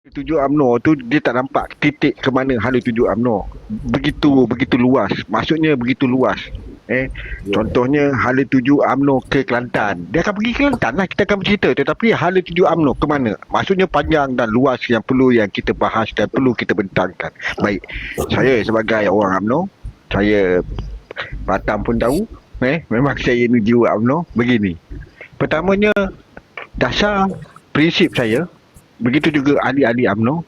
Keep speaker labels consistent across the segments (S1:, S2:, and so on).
S1: Tuju UMNO tu dia tak nampak titik ke mana hala tuju UMNO. Begitu luas. Maksudnya begitu luas. Contohnya hala tuju UMNO ke Kelantan. Dia akan pergi ke Kelantan lah, kita akan bercerita. Tetapi hala tuju UMNO ke mana? Maksudnya panjang dan luas yang kita bahas dan perlu kita bentangkan. Baik, saya sebagai orang UMNO, saya Batam pun tahu, memang saya nuju UMNO begini. Pertamanya, dasar prinsip saya, begitu juga ahli-ahli UMNO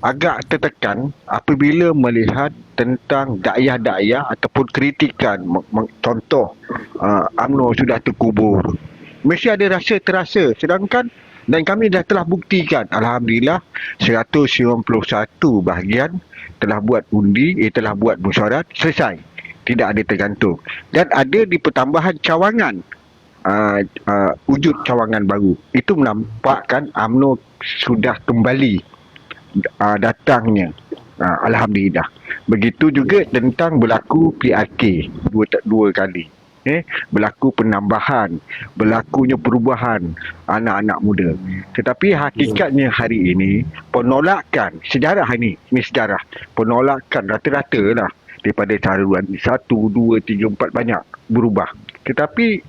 S1: agak tertekan apabila melihat tentang dakwah-dakwah ataupun kritikan contoh UMNO sudah terkubur. Mesti ada rasa terasa, sedangkan dan kami dah telah buktikan, Alhamdulillah 191 bahagian telah buat undi, telah buat mesyuarat, selesai. Tidak ada tergantung. Dan ada di pertambahan cawangan, wujud cawangan baru. Itu menampakkan UMNO sudah kembali datangnya. Alhamdulillah. Begitu juga tentang berlaku PRK dua kali. Berlaku penambahan, berlakunya perubahan anak-anak muda. Tetapi hakikatnya hari ini, penolakan sejarah ini sejarah. Penolakan rata-rata lah daripada saluran 1, 2, 3, 4 banyak berubah. Tetapi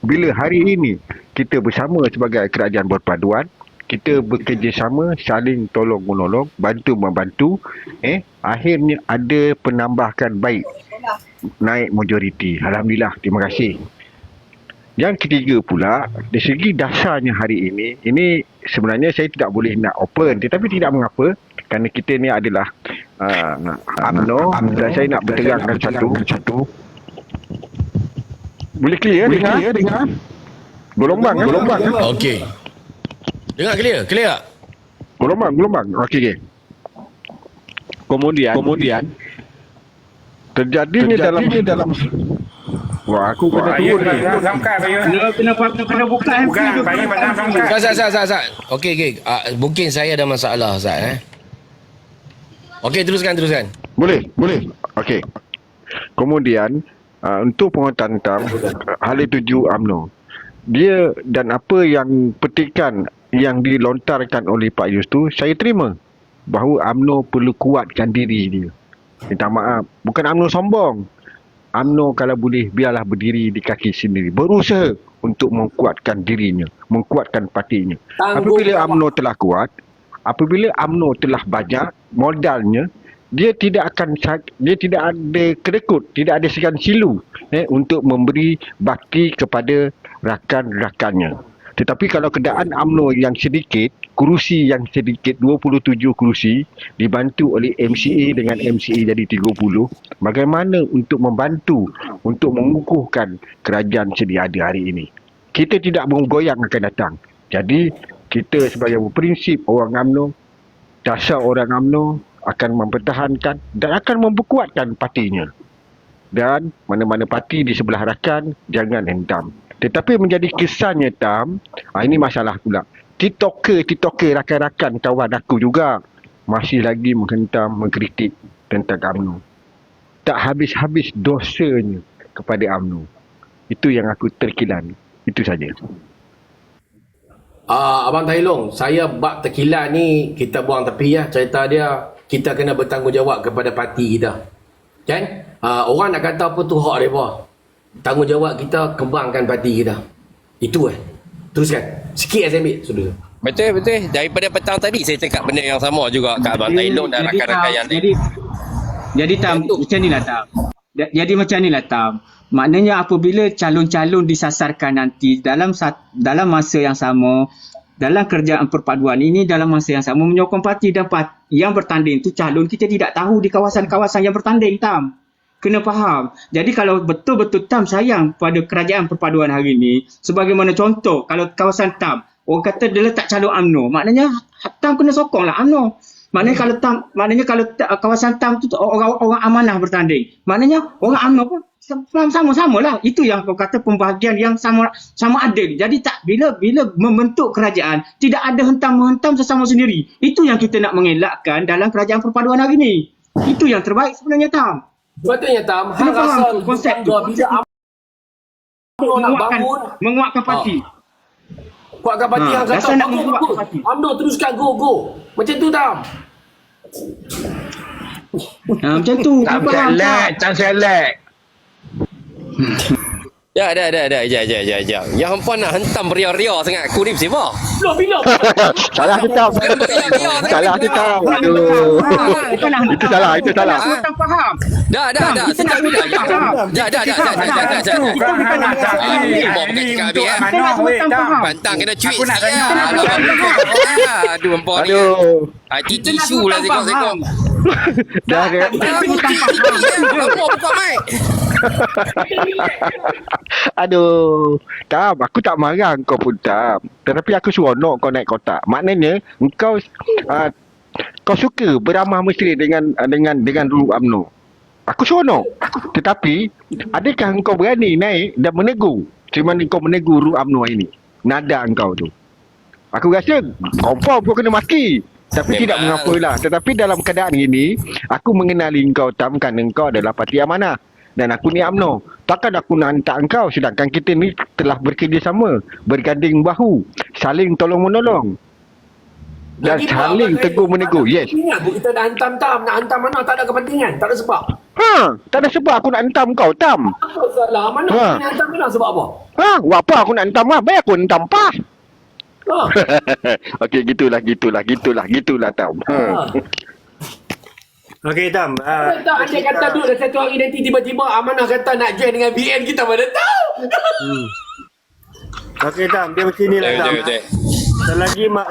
S1: bila hari ini kita bersama sebagai kerajaan berpaduan, kita bekerjasama, saling tolong-menolong, bantu-membantu, akhirnya ada penambahan baik, naik majoriti. Alhamdulillah, terima kasih. Yang ketiga pula, dari segi dasarnya hari ini sebenarnya saya tidak boleh nak open, tetapi tidak mengapa, kerana kita ni adalah UMNO dan saya nak berterangkan satu. Boleh clear dengar? Gelombang.
S2: Okey. Dengar clear tak?
S1: Gelombang. Okey. Kemudian terjadinya dalam wah, aku kena turun ni.
S3: Kena buka MP tu.
S2: Sat. Okey. Mungkin saya ada masalah, Sat. Okey, teruskan.
S1: Boleh. Okey. Kemudian untuk penguatan tam hala tuju UMNO, dia dan apa yang petikan yang dilontarkan oleh Pak Yus tu, saya terima bahawa UMNO perlu kuatkan diri dia. Minta maaf, bukan UMNO sombong. UMNO kalau boleh biarlah berdiri di kaki sendiri, berusaha untuk mengkuatkan dirinya, mengkuatkan partinya. Apabila UMNO telah kuat, apabila UMNO telah banyak modalnya, dia tidak ada kedekut, tidak ada segan silu untuk memberi bakti kepada rakan-rakannya. Tetapi kalau keadaan UMNO yang sedikit, kerusi yang sedikit, 27 kerusi, dibantu oleh MCA dengan MCA jadi 30, bagaimana untuk membantu, untuk mengukuhkan kerajaan sedia ada hari ini? Kita tidak menggoyang akan datang. Jadi, kita sebagai prinsip orang UMNO, dasar orang UMNO akan mempertahankan dan akan memperkuatkan partinya. Dan mana-mana parti di sebelah rakan, jangan hentam. Tetapi menjadi kesannya tam, ini masalah pula. TikToker rakan-rakan kawan aku juga masih lagi menghentam, mengkritik tentang UMNO. Tak habis-habis dosanya kepada UMNO. Itu yang aku terkilan. Itu saja.
S2: Abang Tailong, saya bab terkilan ni kita buang tepi cerita dia. Kita kena bertanggungjawab kepada parti kita. Kan? Orang nak kata apa tu hak mereka. Tanggungjawab kita kembangkan parti kita. Itu Teruskan. Sikit saya ambil. Sudah.
S4: Betul. Daripada petang tadi saya cakap benda yang sama juga kat Abang Tailong dan rakan-rakan yang lain.
S3: Jadi Tam, macam ni lah Tam. Jadi macam ni lah Tam. Maknanya apabila calon-calon disasarkan nanti dalam masa yang sama, dalam kerjaan perpaduan ini dalam masa yang sama menyokong parti dan yang bertanding tu calon kita tidak tahu di kawasan-kawasan yang bertanding Tam. Kena faham. Jadi kalau betul-betul Tam sayang pada kerajaan perpaduan hari ini, sebagaimana contoh kalau kawasan Tam, orang kata dia letak calon UMNO, maknanya Tam kena sokonglah UMNO. Maknanya kalau kawasan Tam tu orang amanah bertanding, maknanya orang UMNO pun sama-sama lah. Itu yang kau kata pembahagian yang sama adil. Jadi tak bila membentuk kerajaan tidak ada hentam-hentam sesama sendiri. Itu yang kita nak mengelakkan dalam kerajaan perpaduan hari ini. Itu yang terbaik sebenarnya Tam.
S2: Betulnya Tam,
S3: Kena faham
S2: rasa
S3: konsep tu.
S2: bila UMNO nak bangun
S3: Menguatkan parti.
S2: Kuatkan parti yang kata
S3: Dasar nak
S2: bagus,
S3: membuat
S2: bagus.
S3: parti.
S2: UMNO teruskan go. Macam tu Tam.
S3: Macam tu.
S1: Tak
S3: Kau faham tak?
S1: select, tak select.
S4: Ya, dah. Sekejap. Yang hangpa nak hentam beria-ria sangat aku ni siapa?
S2: Bila.
S1: Salah kita. Salah kita. Aduh. Itu salah.
S3: Kau tak faham.
S4: Dah. Sejak bila? Dah. Mau pakai cakap habis ya. Pantang kena cuit. Aduh, hangpa ni.
S1: Aduh.
S4: Hati tisu lah sekok-sekok.
S1: Dah ke?
S4: Hangpa buka mic.
S1: Aduh. Tam, aku tak marah kau pun Tam. Tetapi aku seronok kau naik kotak. Maknanya engkau kau suka beramah mesra dengan dulu UMNO. Aku seronok. Tetapi adakah engkau berani naik dan menegur macam mana kau menegur dulu UMNO ini? Nada engkau tu. Aku rasa confirm kau kena maki. Tapi tidak
S4: Memang.
S1: mengapalah. Tetapi dalam keadaan ini, aku mengenali engkau Tam kerana engkau adalah parti amanah. Dan aku ni UMNO. Takkan aku nak hantar engkau sedangkan kita ni telah bekerjasama, berganding bahu, saling tolong-menolong. Dan
S2: Lagi
S1: saling
S2: apa,
S1: tegur menegur. Yes.
S2: Kepentingan pun kita nak hantam Tam. Nak hantam mana tak ada kepentingan. Tak ada sebab.
S1: Tak ada sebab aku nak hantam kau Tam.
S2: Apa salah? Mana
S1: Ha.
S2: kita nak hantam mana sebab apa?
S1: Buat apa aku nak hantam lah. Baik aku hantam pas.
S2: Ha.
S1: Okey, gitulah Tam.
S5: Okey Tam.
S2: Tak andai kata duduk dah satu hari nanti tiba-tiba Amanah kata nak join dengan BN kita mana tahu.
S5: Okey Tam, dia macam inilah Tam.
S4: Betul.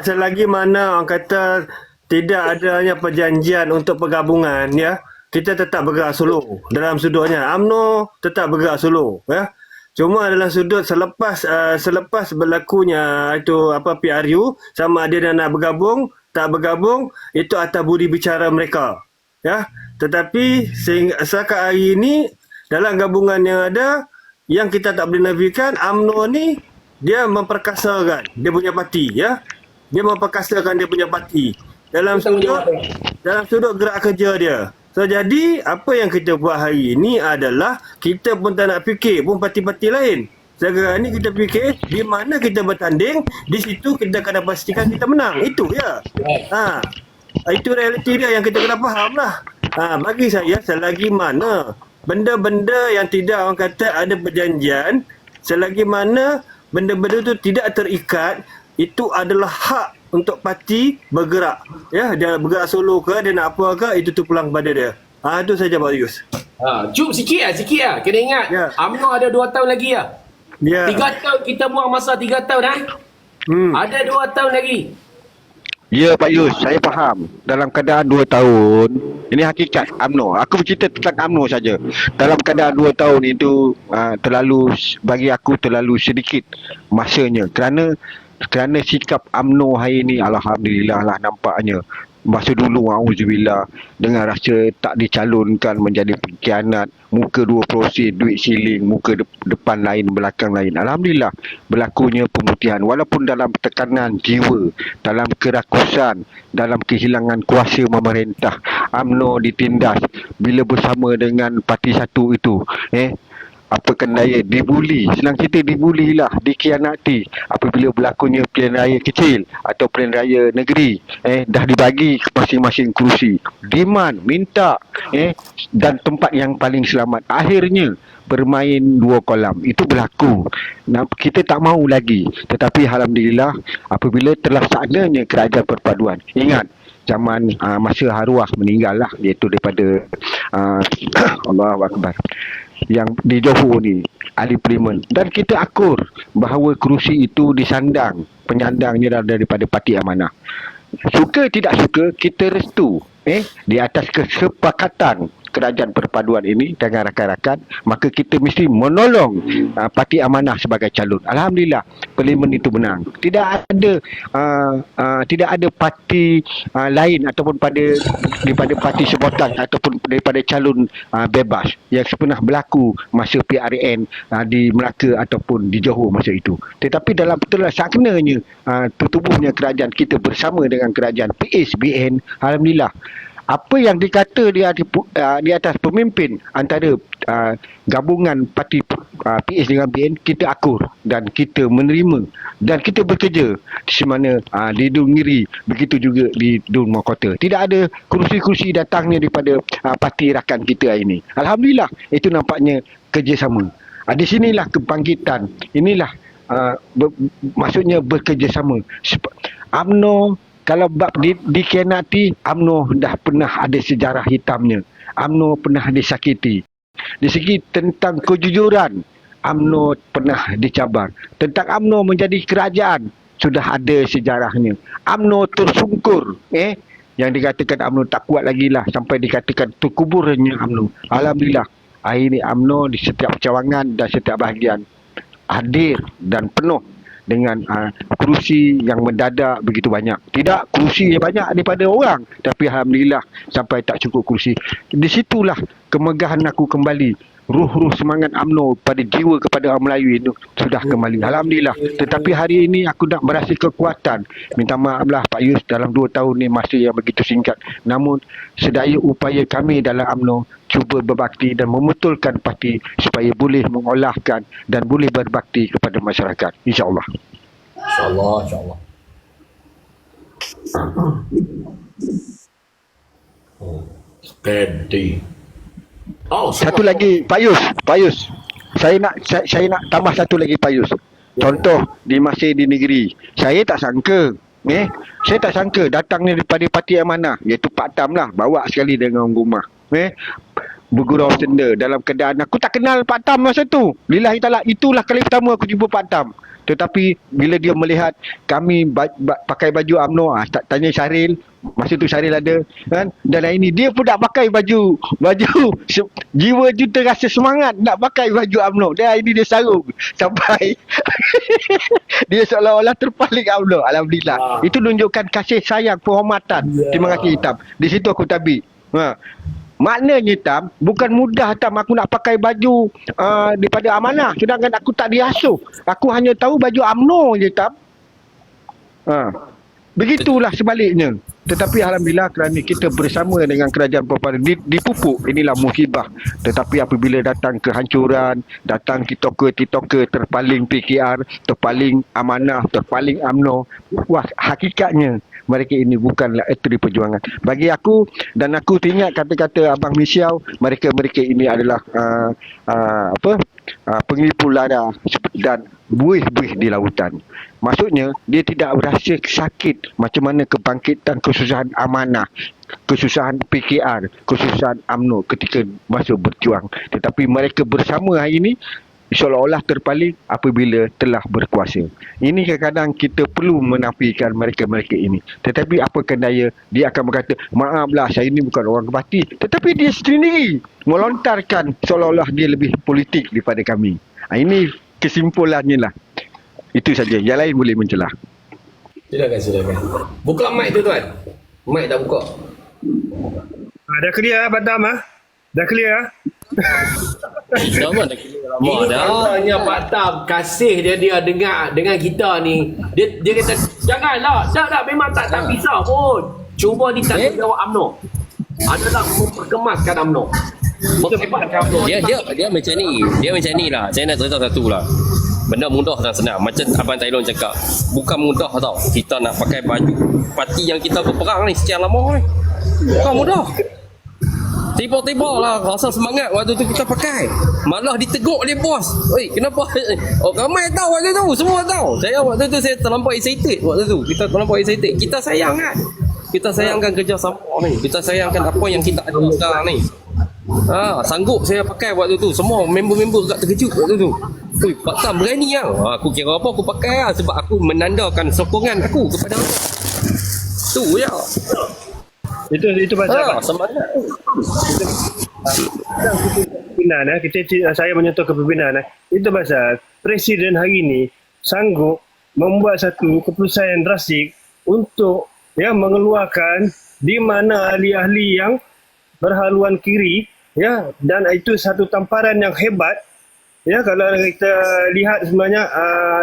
S5: Selagi mana orang kata tidak adanya perjanjian untuk pergabungan ya, kita tetap bergerak solo. Dalam sudutnya UMNO tetap bergerak solo ya. Cuma dalam sudut selepas berlakunya itu PRU, sama ada dia nak bergabung, tak bergabung, itu atas budi bicara mereka. Ya. Tetapi sehingga setakat hari ini dalam gabungan yang ada, yang kita tak boleh nafikan, UMNO ni dia memperkasakan dia punya parti ya. Dia memperkasakan dia punya parti dalam sudut gerak kerja dia. So jadi apa yang kita buat hari ini adalah kita pun tak nak fikir pun parti-parti lain. Sekarang ni kita fikir di mana kita bertanding, di situ kita kena pastikan kita menang. Itu ya. Itu realiti dia yang kita kena faham lah. Bagi saya selagi mana benda-benda yang tidak orang kata ada perjanjian, selagi mana benda-benda itu tidak terikat, itu adalah hak untuk parti bergerak. Ya, dia bergerak solo ke, dia nak apa ke, itu tu pulang kepada dia. Itu saja Pak Yus.
S2: Cuk sikit lah. Kena ingat.
S5: Ya.
S2: UMNO ada 2 tahun lagi lah.
S5: Ya.
S2: 3 tahun kita buang masa 3 tahun Ada 2 tahun lagi.
S1: Ya Pak Yus, saya faham. Dalam keadaan 2 tahun, ini hakikat UMNO. Aku bercerita tentang UMNO saja. Dalam keadaan 2 tahun itu bagi aku terlalu sedikit masanya. Kerana sikap UMNO hari ini, alhamdulillah lah nampaknya. Masa dulu auzubillah dengan rasa tak dicalonkan menjadi pengkhianat, muka 2%, duit siling, muka depan lain, belakang lain. Alhamdulillah berlakunya pemutihan walaupun dalam tekanan jiwa, dalam kerakusan, dalam kehilangan kuasa memerintah. UMNO ditindas bila bersama dengan parti satu itu. Apakan daya, dibuli, senang cerita dibuli lah, dikhianati apabila berlakunya pilihan raya kecil atau pilihan raya negeri, dah dibagi masing-masing kerusi, demand, minta, dan tempat yang paling selamat, akhirnya bermain 2 kolam. Itu berlaku. Kita tak mahu lagi, tetapi alhamdulillah apabila terlaksananya kerajaan perpaduan, ingat zaman masa arwah meninggal lah, iaitu daripada Allahu Akbar, yang di Johor ni, ahli parlimen, dan kita akur bahawa kerusi itu disandang, penyandangnya daripada Parti Amanah. Suka tidak suka, kita restu di atas kesepakatan kerajaan perpaduan ini dengan rakan-rakan, maka kita mesti menolong Parti Amanah sebagai calon. Alhamdulillah parlimen itu menang. Tidak ada parti lain ataupun daripada parti sebutan ataupun daripada calon bebas yang pernah berlaku masa PRN di Melaka ataupun di Johor masa itu. Tetapi dalam terlaksananya tertubuhnya kerajaan kita bersama dengan kerajaan PSBN, alhamdulillah apa yang dikata di atas pemimpin antara gabungan parti PH dengan BN, kita akur dan kita menerima dan kita bekerja di mana di Dun Ngiri, begitu juga di Dun Mahkota. Tidak ada kerusi-kerusi datangnya daripada parti rakan kita hari ini. Alhamdulillah, itu nampaknya kerjasama. Di sinilah kebangkitan. Inilah maksudnya bekerjasama. UMNO kalau bab dikhianati, UMNO dah pernah ada sejarah hitamnya. UMNO pernah disakiti. Di segi tentang kejujuran, UMNO pernah dicabar. Tentang UMNO menjadi kerajaan, sudah ada sejarahnya. UMNO tersungkur, yang dikatakan UMNO tak kuat lagi lah, sampai dikatakan terkuburnya UMNO. Alhamdulillah, hari ini UMNO di setiap cawangan dan setiap bahagian hadir dan penuh dengan kerusi yang mendadak begitu banyak. Tidak kerusi yang banyak daripada orang, tapi alhamdulillah sampai tak cukup kerusi. Di situlah kemegahan aku kembali. Ruh-ruh semangat UMNO pada jiwa kepada orang Melayu itu sudah kembali. Alhamdulillah. Tetapi hari ini aku nak merasa kekuatan. Minta maaflah Pak Yus, dalam 2 tahun ni masa yang begitu singkat. Namun sedaya upaya kami dalam UMNO cuba berbakti dan membetulkan parti supaya boleh mengolahkan dan boleh berbakti kepada masyarakat. InsyaAllah.
S2: InsyaAllah, insyaAllah. Steady.
S1: Satu lagi Pak Yus. Saya nak tambah satu lagi Pak Yus. Contoh di masa di negeri, saya tak sangka datangnya daripada parti amanah, iaitu Pak Tam lah, bawa sekali dengan orang rumah. Bergurau senda dalam keadaan aku tak kenal Pak Tam masa tu. Lillahi ta'ala, itulah kali pertama aku jumpa Pak Tam. Tetapi bila dia melihat kami pakai baju UMNO, tanya Syaril, masa tu Syaril ada kan, dan hari ini dia pun nak pakai baju jiwa tu terasa semangat nak pakai baju UMNO, dan hari ini dia sarung sampai dia seolah-olah terpaling UMNO. Alhamdulillah. Itu menunjukkan kasih sayang, penghormatan. Terima kasih Tam. Di situ aku tabik. Maknanya Tam, bukan mudah Tam aku nak pakai baju daripada amanah, sedangkan aku tak diasuh. Aku hanya tahu baju UMNO je Tam. Begitulah sebaliknya. Tetapi alhamdulillah kerana kita bersama dengan kerajaan Perpaduan dipupuk, inilah musibah. Tetapi apabila datang kehancuran, datang TikToker terpaling PKR, terpaling amanah, terpaling UMNO, wah, hakikatnya mereka ini bukanlah etri perjuangan. Bagi aku, dan aku teringat kata-kata Abang Misyau, mereka ini adalah penglipu lada dan buih-buih di lautan. Maksudnya, dia tidak berasa sakit macam mana kebangkitan kesusahan amanah, kesusahan PKR, kesusahan UMNO ketika masa berjuang. Tetapi mereka bersama hari ini seolah-olah terpaling apabila telah berkuasa. Ini kadang-kadang kita perlu menafikan mereka-mereka ini. Tetapi apakah daya, dia akan berkata, maaflah saya ini bukan orang parti. Tetapi dia sendiri melontarkan seolah-olah dia lebih politik daripada kami. Ini kesimpulannya lah. Itu saja. Yang lain boleh mencelah.
S2: Silakan. Buka mic tu tuan. Mic dah buka.
S5: Dah clear Pak Tam Dah clear
S4: Sama dah kira lama dah.
S2: Katanya Pak Tam kasih dia dengar dengan kita ni. Dia kata janganlah. Tak memang tak pisah pun. Cuba ditanggungjawab UMNO. Adalah memperkemaskan UMNO. Menghebatkan UMNO.
S4: Dia macam ni lah. Saya nak cerita satu lah. Benda mudah dan senang. Macam Abang Tailon cakap, bukan mudah tau kita nak pakai baju parti yang kita berperang ni sekian lama ni. Bukan mudah. Tiba-tiba lah rasa semangat waktu tu kita pakai, malah ditegur oleh bos. Oi, kenapa? Oh, ramai tahu waktu tu, semua tahu. Saya waktu tu saya terlampau excited waktu tu. Kita terlampau excited. Kita sayang kan? Kita sayangkan kerjasama ni. Kita sayangkan apa yang kita ada sekarang ni. Sanggup saya pakai waktu tu. Semua member-member agak terkejut waktu tu. Ui, Pak Tam berani lah. Aku kira apa aku pakai lah, sebab aku menandakan sokongan aku kepada Allah. Tu ya.
S5: Itu pasal
S4: semangat.
S5: Pimpinan saya menyentuh kepimpinan itu pasal presiden hari ini sanggup membuat satu keputusan yang drastik untuk mengeluarkan di mana ahli-ahli yang berhaluan kiri, dan itu satu tamparan yang hebat. Kalau kita lihat sebenarnya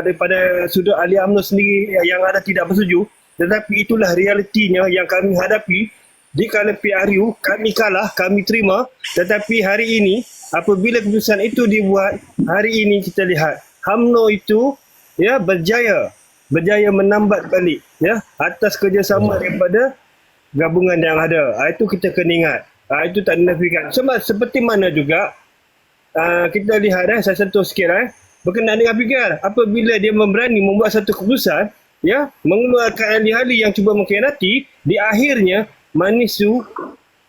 S5: daripada sudut ahli UMNO sendiri yang ada tidak bersetuju, tetapi itulah realitinya yang kami hadapi. di kala PRU kami kalah, kami terima, tetapi hari ini apabila keputusan itu dibuat, hari ini kita lihat UMNO itu ya berjaya menambat balik ya atas kerjasama daripada gabungan yang ada. Itu kita kena ingat. Itu tak dinafikan. Sebab seperti mana juga kita lihat saya sentuh sikit berkenaan dengan Abigail, apabila dia berani membuat satu keputusan ya mengeluarkan ahli-ahli yang cuba mengkhianati, di akhirnya manis tu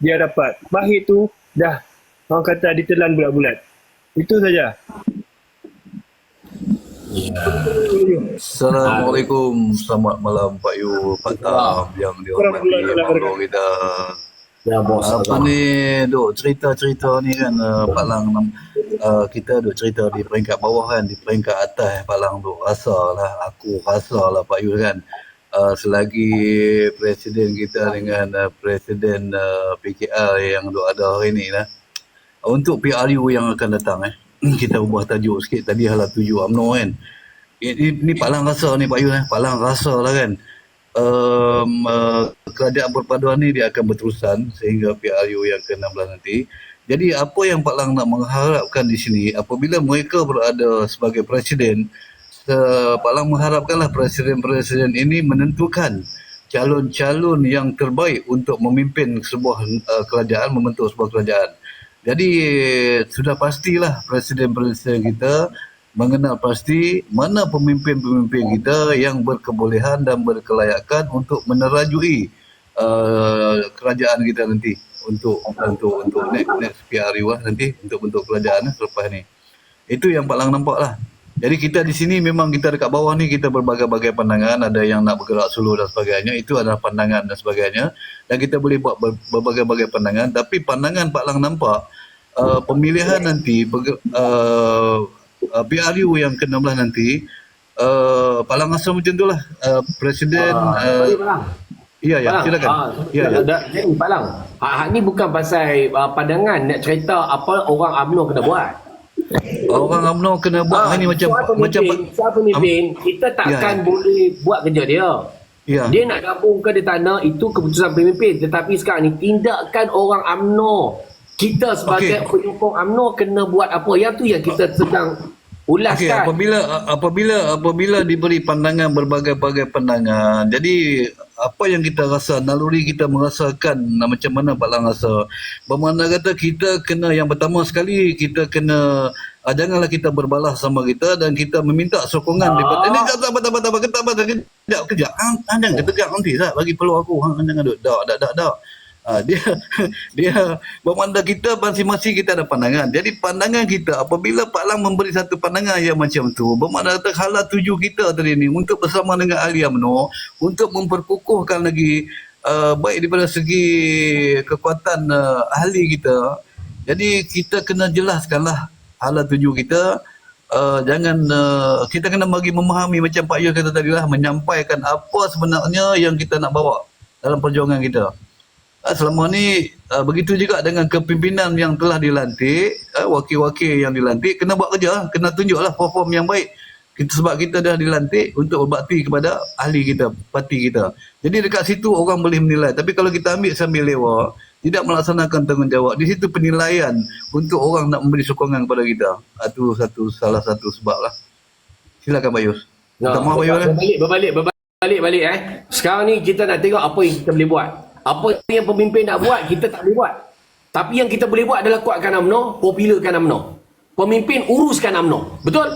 S5: dia dapat, pahit tu dah orang kata ditelan bulat-bulat. Itu saja.
S6: Assalamualaikum, selamat malam Pak Yu, Pak Tam yang dihormati abang kita.
S2: Ya bos.
S6: Apa ni, duk cerita-cerita ni kan, Pak Lang, kita duk cerita di peringkat bawah kan, di peringkat atas Pak Lang duk rasa lah, aku rasa lah Pak Yu kan, selagi Presiden kita dengan Presiden PKR yang duk ada hari ni lah, untuk PRU yang akan datang kita ubah tajuk sikit tadi hala 7 UMNO kan. Ini Pak Lang rasa ni Pak Yu Pak Lang rasa lah kan. Kerajaan perpaduan ni dia akan berterusan sehingga PRU yang ke-16 nanti. Jadi apa yang Pak Lang nak mengharapkan di sini apabila mereka berada sebagai presiden, Pak Lang mengharapkanlah presiden-presiden ini menentukan calon-calon yang terbaik untuk memimpin sebuah kerajaan, membentuk sebuah kerajaan. Jadi sudah pastilah presiden-presiden kita mengenal pasti mana pemimpin-pemimpin kita yang berkebolehan dan berkelayakan untuk menerajui kerajaan kita nanti untuk next PRU nanti untuk bentuk kerajaan selepas ni. Itu yang Pak Lang nampak lah. Jadi kita di sini memang kita dekat bawah ni kita berbagai-bagai pandangan, ada yang nak bergerak solo dan sebagainya, itu adalah pandangan dan sebagainya, dan kita boleh buat berbagai-bagai pandangan, tapi pandangan Pak Lang nampak pemilihan nanti PRU yang ke-16 nanti, Pak Lang rasa macam tu lah, Presiden ya silakan.
S2: Jadi Pak Lang, hak ni bukan pasal pandangan, nak cerita apa orang UMNO kena buat.
S6: Orang UMNO kena buat ni macam
S2: pemimpin kita takkan boleh buat kerja dia.
S6: Ya.
S2: Dia nak gabungkan di tanah itu keputusan pemimpin, tetapi sekarang ni tindakan orang UMNO, kita sebagai penyokong UMNO kena buat apa, yang tu yang kita sedang ulaskan.
S6: Apabila diberi pandangan berbagai-bagai pandangan, jadi apa yang kita rasa, naluri kita merasakan macam mana Pak Lang rasa, bermakna kata kita kena, yang pertama sekali kita kena janganlah kita berbalas sama kita dan kita meminta sokongan daripada ini kejap andang kejap nanti sah bagi peluang aku andang dak dia bermakna kita masing-masing kita ada pandangan. Jadi pandangan kita apabila Pak Lang memberi satu pandangan yang macam tu, bermakna kata hala tuju kita tadi ni untuk bersama dengan ahli UMNO untuk memperkukuhkan lagi baik daripada segi kekuatan ahli kita. Jadi kita kena jelaskanlah hala tuju kita, jangan kita kena bagi memahami macam Pak Yus kata tadi lah, menyampaikan apa sebenarnya yang kita nak bawa dalam perjuangan kita. Selama ni begitu juga dengan kepimpinan yang telah dilantik, wakil-wakil yang dilantik kena buat kerja, kena tunjuklah perform yang baik. Sebab kita dah dilantik untuk berbakti kepada ahli kita, parti kita. Jadi dekat situ orang boleh menilai. Tapi kalau kita ambil sambil lewat, tidak melaksanakan tanggungjawab, di situ penilaian untuk orang nak memberi sokongan kepada kita. Itu salah satu sebab lah. Silakan Pak Yus.
S2: Berbalik. Sekarang ni kita nak tengok apa yang kita boleh buat. Apa yang pemimpin nak buat, kita tak boleh buat. Tapi yang kita boleh buat adalah kuatkan UMNO, popularkan UMNO. Pemimpin uruskan UMNO. Betul?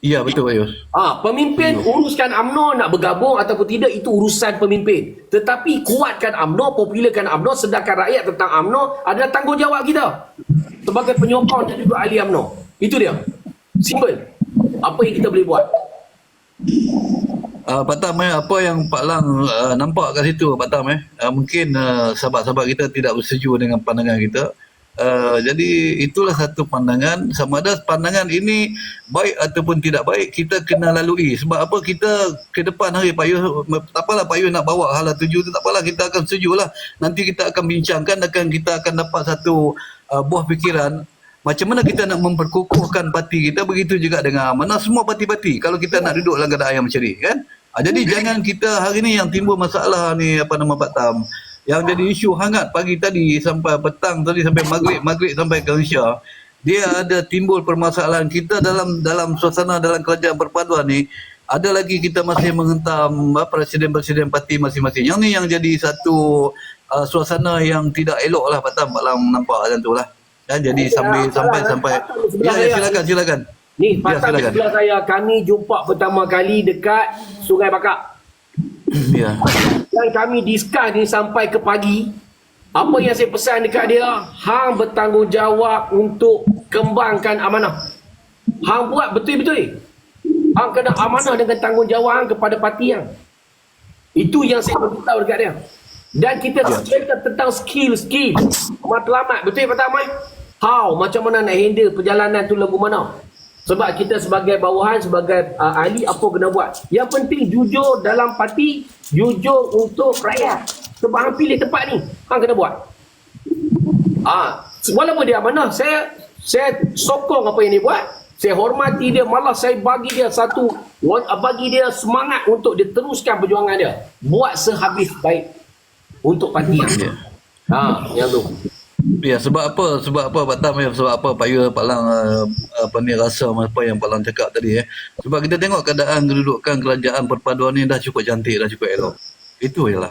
S6: Ya, betul Pak Yus.
S2: Pemimpin uruskan UMNO nak bergabung ataupun tidak, itu urusan pemimpin. Tetapi kuatkan UMNO, popularkan UMNO, sedarkan rakyat tentang UMNO adalah tanggungjawab kita sebagai penyokong dan juga ahli UMNO. Itu dia. Simple. Apa yang kita boleh buat.
S6: Pak Tam, apa yang Pak Lang nampak kat situ Pak Tam, mungkin sahabat-sahabat kita tidak bersetuju dengan pandangan kita. Jadi itulah satu pandangan, sama ada pandangan ini baik ataupun tidak baik, kita kena lalui. Sebab apa, kita ke depan hari Pak Yus, tak apalah Pak Yus nak bawa hala tuju tu, tak apalah, kita akan setujulah. Nanti kita akan bincangkan, kita akan dapat satu buah fikiran macam mana kita nak memperkukuhkan parti kita. Begitu juga dengan mana semua parti-parti kalau kita nak duduk dalam keadaan yang macam ni kan. Jadi jangan kita hari ni yang timbul masalah ni, apa nama Pak Tam, yang jadi isu hangat pagi tadi sampai petang tadi sampai maghrib sampai ke Isya, dia ada timbul permasalahan kita dalam suasana dalam kerajaan perpaduan ni. Ada lagi kita masih menghentam presiden-presiden parti masing-masing. Yang ni yang jadi satu suasana yang tidak elok lah Pak Tam. Malam nampak macam tu lah. Dan jadi sampai silakan.
S2: Ni
S6: Ya,
S2: Patang di
S6: silakan.
S2: sebelah saya, kami jumpa pertama kali dekat Sungai Bakak.
S6: Ya.
S2: Yang kami discuss ni sampai ke pagi. Apa yang saya pesan dekat dia, hang bertanggungjawab untuk kembangkan amanah. Hang buat betul-betul. Hang kena amanah dengan tanggungjawab hang kepada parti yang. Itu yang saya beritahu dekat dia. Dan kita cerita tentang skill. Matlamat, betul Pak Tamai? How, macam mana nak handle perjalanan tu lagu mana? Sebab kita sebagai bawahan, sebagai ahli, apa kena buat? Yang penting jujur dalam parti, jujur untuk rakyat. Sebab hang pilih tempat ni, hang kena buat. Walaupun dia amanah, saya sokong apa yang dia buat. Saya hormati dia, malah saya bagi dia semangat untuk dia teruskan perjuangan dia. Buat sehabis baik untuk parti. Yang tu.
S6: Ya, sebab apa Pak Tam ya, sebab apa Pak Yu, Pak Lang rasa apa yang Pak Lang cakap tadi sebab kita tengok keadaan kedudukan kerajaan perpaduan ni dah cukup cantik, dah cukup elok. Itu je lah.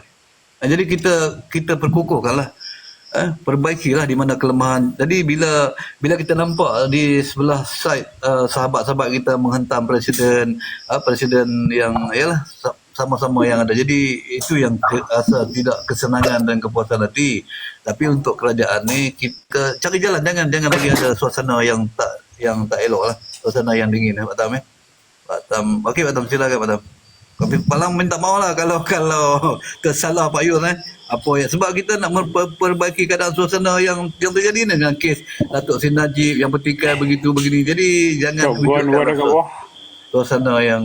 S6: Jadi kita perkukuhkanlah, perbaikilah di mana kelemahan. Jadi bila kita nampak di sebelah side sahabat-sahabat kita menghentam presiden yang sama-sama yang ada. Jadi itu yang rasa tidak kesenangan dan kepuasan hati. Tapi untuk kerajaan ni kita cari jalan, jangan bagi ada suasana yang tak elok lah, suasana yang dingin Pak Tam Pak Tam. Okey Pak Tam, silakan Pak Tam. Tapi Pak Lang minta maaf lah kalau tersalah Pak Yus apa ya, sebab kita nak memperbaiki keadaan suasana yang terjadi dengan kes Datuk Seri Najib yang bertikai begini. Jadi jangan tunjukkan suasana yang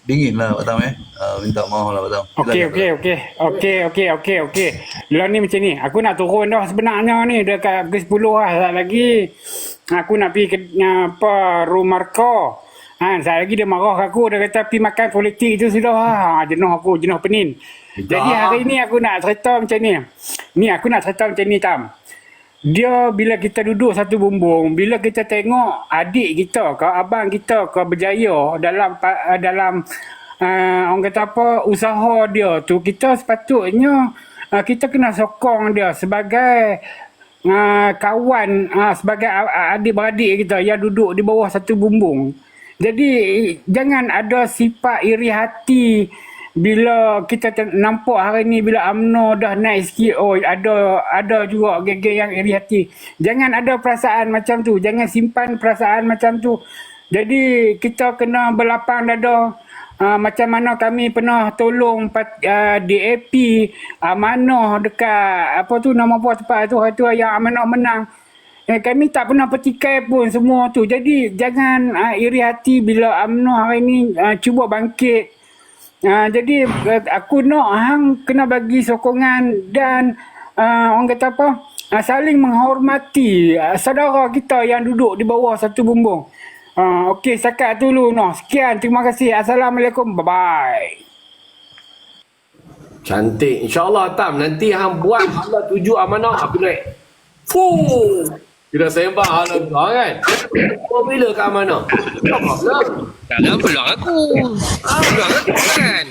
S6: dingin lah Pak Tam minta maaf lah Pak Tam.
S7: Okey. Lah ni macam ni, aku nak turun dah sebenarnya ni dekat pukul 10 lah. Saat lagi aku nak pergi ke rumah Marco. Saat lagi dia marah kat aku, dia kata pergi makan politik tu sudah. Jenuh penin. Jadi hari ni aku nak cerita macam ni. Aku nak cerita macam ni Tam. Dia bila kita duduk satu bumbung, bila kita tengok adik kita ke abang kita ke berjaya dalam orang kata usaha dia tu, kita sepatutnya kita kena sokong dia sebagai kawan, sebagai adik-beradik kita yang duduk di bawah satu bumbung. Jadi jangan ada sifat iri hati bila kita nampak hari ni bila UMNO dah naik sikit, ada juga geng-geng yang iri hati. Jangan ada perasaan macam tu, jangan simpan perasaan macam tu. Jadi kita kena berlapang dada. Macam mana kami pernah tolong DAP Amanah dekat nama tempat tu yang Amanah menang. Kami tak pernah petikai pun semua tu. Jadi jangan iri hati bila UMNO hari ni cuba bangkit. Jadi aku nak hang kena bagi sokongan dan orang kata saling menghormati saudara kita yang duduk di bawah satu bumbung. Okey, setakat dulu Sekian, terima kasih. Assalamualaikum. Bye-bye.
S2: Cantik. InsyaAllah Tam, nanti hang buat hala tuju amanah aku naik. Fuh. Kita sembah hala tu kan. Bila ke amanah?
S4: Jangan peluang aku. Peluang aku kan.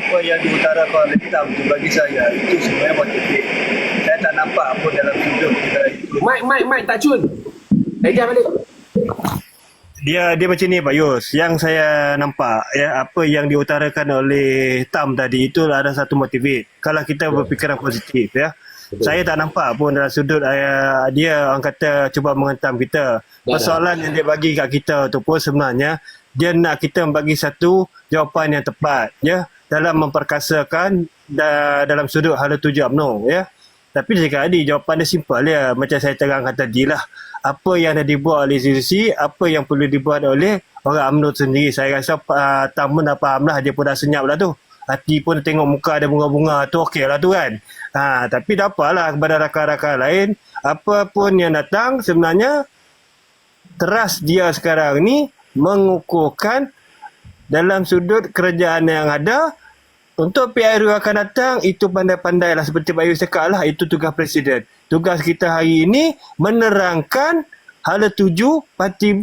S8: Apa yang diutarakan oleh Tam tu bagi saya itu sebenarnya motivasi. Saya tak nampak apa dalam hidup kita itu.
S2: Mike tak cun. Ejah balik.
S5: Dia macam ni Pak Yus. Yang saya nampak apa yang diutarakan oleh Tam tadi itu ada satu motivasi. Kalau kita berfikiran positif saya tak nampak pun dalam sudut dia orang kata cuba menghentam kita. Persoalan yang dia bagi kat kita tu pun sebenarnya dia nak kita bagi satu jawapan yang tepat dalam memperkasakan dalam sudut hala tuju UMNO Tapi dia cakap tadi jawapan dia simple macam saya terangkan tadi lah. Apa yang dah dibuat oleh institusi, apa yang perlu dibuat oleh orang UMNO sendiri. Saya rasa Tam pun dah faham lah, dia pun dah senyap lah tu. Hati pun tengok muka ada bunga-bunga tu okey lah tu kan. Tapi tak apalah kepada rakan-rakan lain, apa pun yang datang sebenarnya teras dia sekarang ni mengukuhkan dalam sudut kerajaan yang ada untuk PRU akan datang, itu pandai-pandailah seperti Pak Yus cakap lah, itu tugas Presiden. Tugas kita hari ini menerangkan hala tuju parti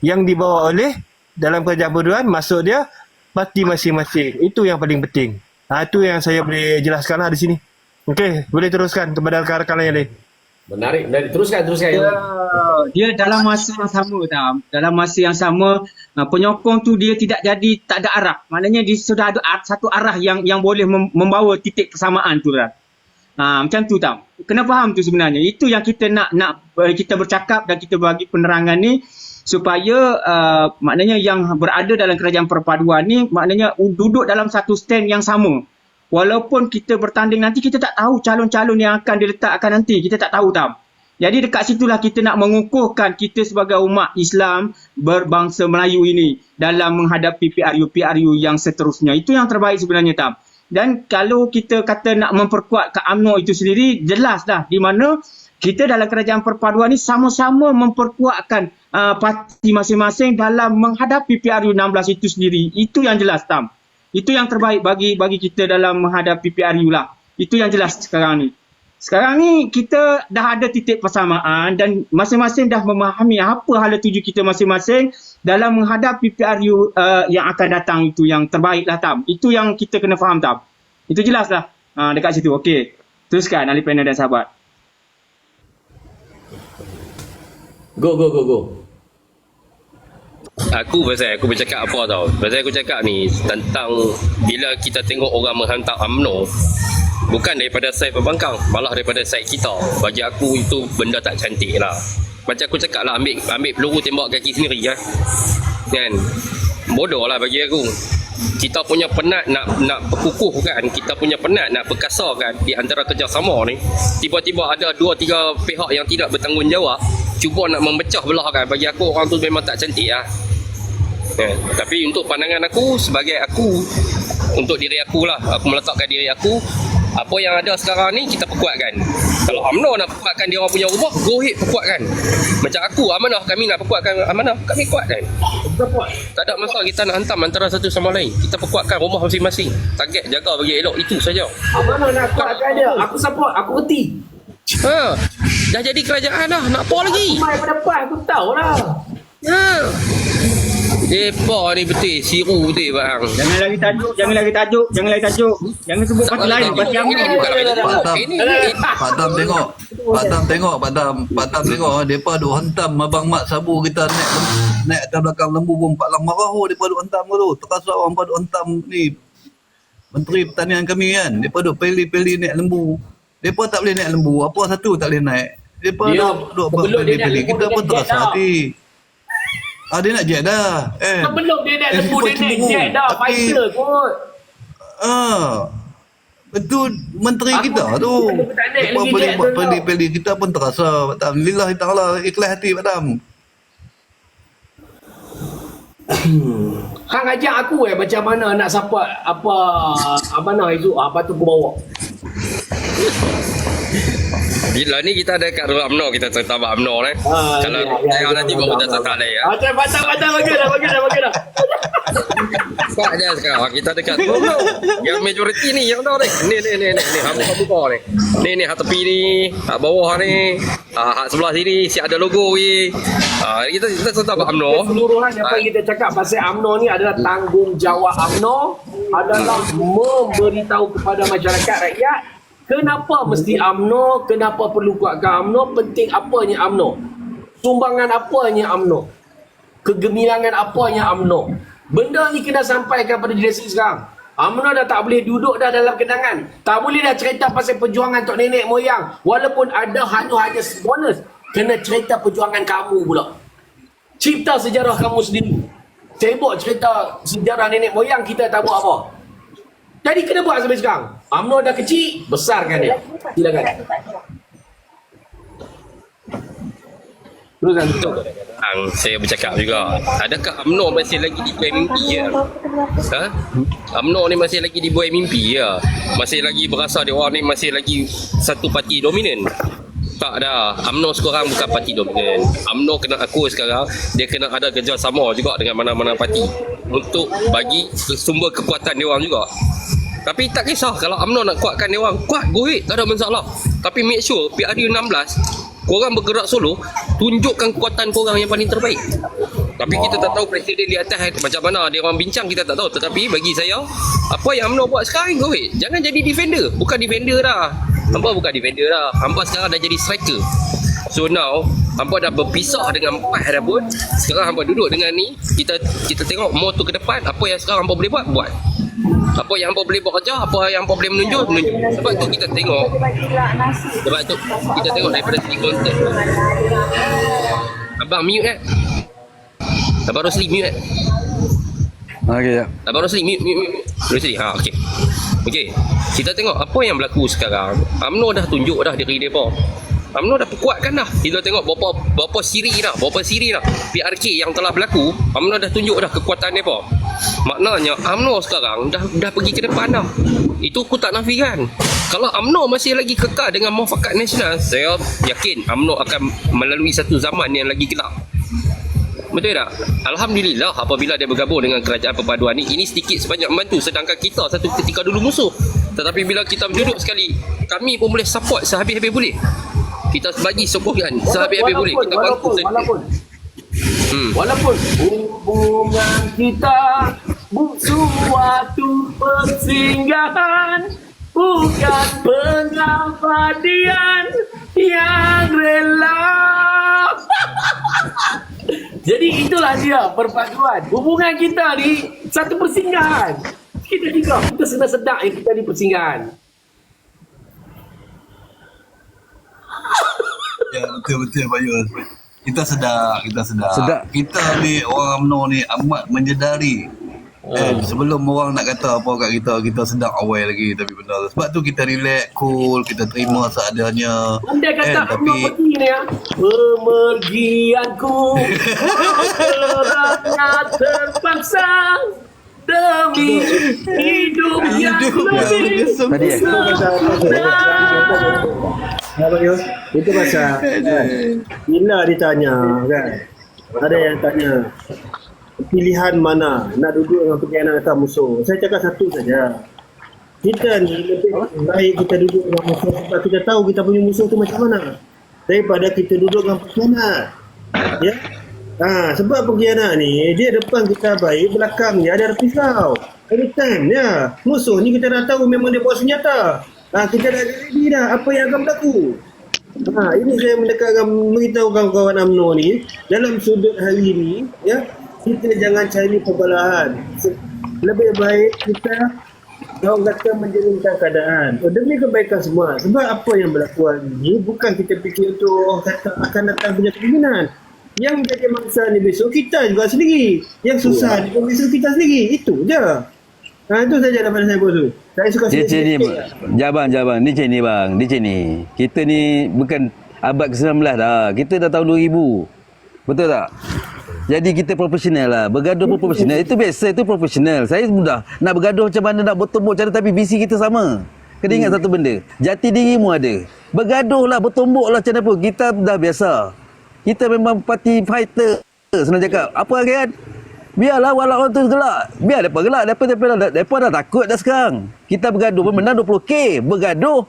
S5: yang dibawa oleh dalam kerajaan perpaduan, maksud dia parti masing-masing. Itu yang paling penting. Itu yang saya boleh jelaskan lah di sini. Okey, boleh teruskan kepada rakan-rakan yang lain.
S2: Menarik. Teruskan.
S3: Dia dalam masa yang sama, Tam. Dalam masa yang sama, penyokong tu dia tak ada arah. Maknanya dia sudah ada satu arah yang boleh membawa titik persamaan tu, Tam. Macam tu, Tam. Kena faham tu sebenarnya. Itu yang kita nak kita bercakap dan kita bagi penerangan ni supaya maknanya yang berada dalam kerajaan perpaduan ni maknanya duduk dalam satu stand yang sama. Walaupun kita bertanding nanti, kita tak tahu calon-calon yang akan diletakkan nanti. Kita tak tahu, Tam. Jadi dekat situlah kita nak mengukuhkan kita sebagai umat Islam berbangsa Melayu ini dalam menghadapi PRU yang seterusnya. Itu yang terbaik sebenarnya, Tam. Dan kalau kita kata nak memperkuat ke UMNO itu sendiri, jelas dah di mana kita dalam kerajaan perpaduan ni sama-sama memperkuatkan parti masing-masing dalam menghadapi PRU 16 itu sendiri. Itu yang jelas, Tam. Itu yang terbaik bagi kita dalam menghadapi PRU lah. Itu yang jelas sekarang ni. Sekarang ni kita dah ada titik persamaan dan masing-masing dah memahami apa hala tuju kita masing-masing dalam menghadapi PRU yang akan datang. Itu yang terbaik lah, Tam. Itu yang kita kena faham, Tam. Itu jelas lah dekat situ. Okey. Teruskan ahli panel dan sahabat.
S2: Go.
S4: Aku bercakap apa tau. Pasal aku cakap ni tentang bila kita tengok orang menghantar UMNO, bukan daripada side pembangkang, malah daripada side kita. Bagi aku itu benda tak cantik lah. Macam aku cakap lah, ambil peluru tembak kaki sendiri lah. Kan? Bodoh lah bagi aku. Kita punya penat nak berkukuhkan, kita punya penat nak berkasarkan di antara kerjasama ni. Tiba-tiba ada 2-3 pihak yang tidak bertanggungjawab cuba nak memecah belahkan. Bagi aku orang tu memang tak cantik lah. Tapi untuk pandangan aku, sebagai aku, untuk diri aku lah, aku meletakkan diri aku, apa yang ada sekarang ni kita perkuatkan. Kalau UMNO nak perkuatkan dia orang punya rumah, go ahead perkuatkan. Macam aku, amanah kami nak perkuatkan amanah, kami kuatkan. Tak ada masalah kita nak hantam antara satu sama lain. Kita perkuatkan rumah masing-masing. Target jaga bagi elok, itu saja.
S2: Amanah nak kuatkan dia. Aku support, aku reti.
S4: Dah jadi kerajaan dah, nak apa lagi?
S2: Mai pada depan aku tahu lah.
S4: Depa ni betul, siru betul bang.
S3: Jangan lagi tajuk. Jangan sebut parti lain, parti UMNO.
S6: Pak Tam tengok depa duk hantam abang mak sabu kita naik atas belakang lembu pun Pak Lang marah depa duk hantam tu. Terasa orang duk hantam ni Menteri Pertanian kami kan. Depa duk peli-peli naik lembu. Depa tak boleh naik lembu. Apa satu tak boleh naik. Depa duk peli-peli. Kita pun terasa hati. Dia nak jet dah.
S2: Belum dia nak lembu dia naik jet dah. Fighter kot.
S6: Betul menteri kita tu. Depa boleh buat peli-peli. Kita pun terasa. Alhamdulillah ta'ala ikhlas hati Pak Tam.
S2: Hang ajak aku macam mana nak support apa mana itu apa tu aku bawa.
S4: Bila ni kita ada kat dalam UMNO, kita cerita about UMNO ni. Kalau yang nanti baru kita cerita lain ya.
S2: Patah bagi dah.
S4: Tak je sekarang kita dekat tu. Yang majoriti ni yang tahu ni. Ni hang buka ni. Ni hak tepi ni, hak bawah ni, hak sebelah sini si ada logo ni. Kita cerita about UMNO.
S2: Keseluruhan apa yang kita cakap pasal UMNO ni adalah tanggungjawab UMNO adalah memberitahu kepada masyarakat rakyat kenapa mesti UMNO, kenapa perlu kuatkan UMNO, penting apanya UMNO, sumbangan apanya UMNO, kegemilangan apanya UMNO. Benda ni kena sampaikan pada generasi sekarang. UMNO dah tak boleh duduk dah dalam kenangan. Tak boleh dah cerita pasal perjuangan tok nenek moyang. Walaupun ada hanya bonus. Kena cerita perjuangan kamu pula. Cipta sejarah kamu sendiri. Sibuk cerita sejarah nenek moyang, kita tak buat apa. Jadi kena buat sampai sekarang. UMNO dah kecil, besarkan dia. Silakan. Teruskan.
S4: Saya bercakap juga, adakah UMNO masih lagi dibuai mimpi ya? UMNO ni masih lagi dibuai mimpi ya? Masih lagi berasa dia orang ni masih lagi satu parti dominan? Tak dah. UMNO sekarang bukan parti dominan. UMNO kena akui sekarang dia kena ada kerjasama juga dengan mana-mana parti untuk bagi sumber kekuatan dia orang juga. Tapi tak kisah kalau UMNO nak kuatkan dia orang, kuat, go ahead, tak ada masalah. Tapi make sure PRU 16 korang bergerak solo, tunjukkan kekuatan korang yang paling terbaik. Tapi kita tak tahu presiden di atas macam mana dia orang bincang, kita tak tahu. Tetapi bagi saya, apa yang UMNO buat sekarang, go ahead. Jangan jadi defender. Bukan defender dah. Hampa bukan defender dah. Hampa sekarang dah jadi striker. So now, hampa dah berpisah dengan 4 dah pun. Sekarang hampa duduk dengan ni, kita tengok more tu ke depan. Apa yang sekarang hampa boleh buat. Apa yang hampa boleh buat kerja, apa yang hampa boleh menunjuk. Sebab tu kita tengok. Sebab tu kita tengok daripada segi konten. Abang mute Abang Rosli mute
S9: Okey, ya.
S4: Abang Rosli mute Rosli, okey. Okey, kita tengok apa yang berlaku sekarang. UMNO dah tunjuk dah diri mereka. UMNO dah perkuatkan dah. Kita tengok berapa siri dah PRK yang telah berlaku. UMNO dah tunjuk dah kekuatan mereka. Maknanya UMNO sekarang dah pergi ke depan dah. Itu aku tak nafikan. Kalau UMNO masih lagi kekal dengan muafakat nasional, saya yakin UMNO akan melalui satu zaman yang lagi gelap. Betul tak? Alhamdulillah apabila dia bergabung dengan kerajaan perpaduan ini sedikit sebanyak membantu. Sedangkan kita satu ketika dulu musuh. Tetapi bila kita duduk sekali, kami pun boleh support sehabis-habis boleh. Kita bagi sokongan sehabis-habis boleh. Kita bantu
S2: Walaupun hubungan kita suatu persinggahan, bukan pengabadian yang rela. Jadi itulah dia perpaduan. Hubungan kita ni satu persinggahan. Kita juga, kita sedar-sedar yang kita ni persinggahan.
S6: Ya, betul-betul Pak Yus. Kita sedar.
S9: Sedar.
S6: Kita ni orang UMNO ni amat menyedari. Sebelum orang nak kata apa kat kita sedar awal lagi tapi benar. Sebab tu kita relax, cool, kita terima seadanya.
S2: Anda kata
S6: tapi
S2: pergi ni ya. Pemergianku kerana terpaksa demi hidup yang lebih
S9: Tadi
S5: Abang Yus, itu pasal bila ditanya kan, ada yang tanya pilihan mana nak duduk dengan pengkhianat atau musuh. Saya cakap satu saja. Kita ni lebih baik kita duduk dengan musuh sebab kita tahu kita punya musuh tu macam mana daripada kita duduk dengan pengkhianat. Ya. Sebab pengkhianat ni dia depan kita baik, belakang dia ada pisau. Anytime ya. Musuh ni kita dah tahu memang dia bawa senjata. Kita dah ready dah apa yang akan berlaku. Ini saya mendekatkan memberitahu kawan-kawan UMNO ni dalam sudut hari ni ya, kita jangan cari perbalahan. Lebih baik kita orang kata menjeringkan keadaan demi kebaikan semua. Sebab apa yang berlaku hari ni bukan kita fikir untuk orang kata akan datang punya kepimpinan. Yang jadi mangsa ni besok kita juga sendiri. Yang susah ni besok kita sendiri. Itu je. Itu saja daripada saya bos tu. Saya suka
S9: Cik ni, Jabang. Ni cik ni bang. Ni cik ni. Kita ni bukan abad ke-19 dah. Kita dah tahun 2000. Betul tak? Jadi kita profesional lah. Bergaduh pun profesional. Itu biasa, itu profesional. Saya mudah. Nak bergaduh macam mana, nak bertumbuk cara, tapi visi kita sama. Kena ingat satu benda. Jati dirimu ada. Bergaduh lah, bertumbuk lah macam mana pun. Kita dah biasa. Kita memang party fighter. Senang cakap. Apa lagi kan? Biarlah walau orang tu gelak. Biar mereka gelak. Mereka dah takut dah sekarang. Kita bergaduh pun menang 20k. Bergaduh,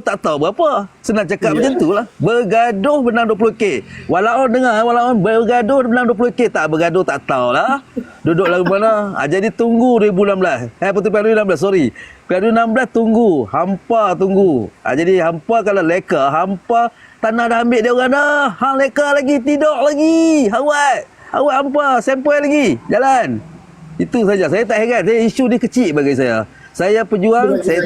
S9: tak tahu berapa. Senang cakap macam tu lah. Bergaduh menang 20k. Walau orang dengar, walau orang bergaduh menang 20k. Tak bergaduh, tak tahu lah. Duduk lagu mana. Jadi tunggu 2016. Betul PRU 16, sorry. PRU 16 tunggu. Hampa tunggu. Jadi hampa kalau leka, hampa tanah dah ambil dia orang dah. Hang leka lagi, tidur lagi. Awak hampa, sampel lagi. Jalan. Itu saja. Saya tak heran. Isu ni kecil bagi saya. Saya pejuang, saya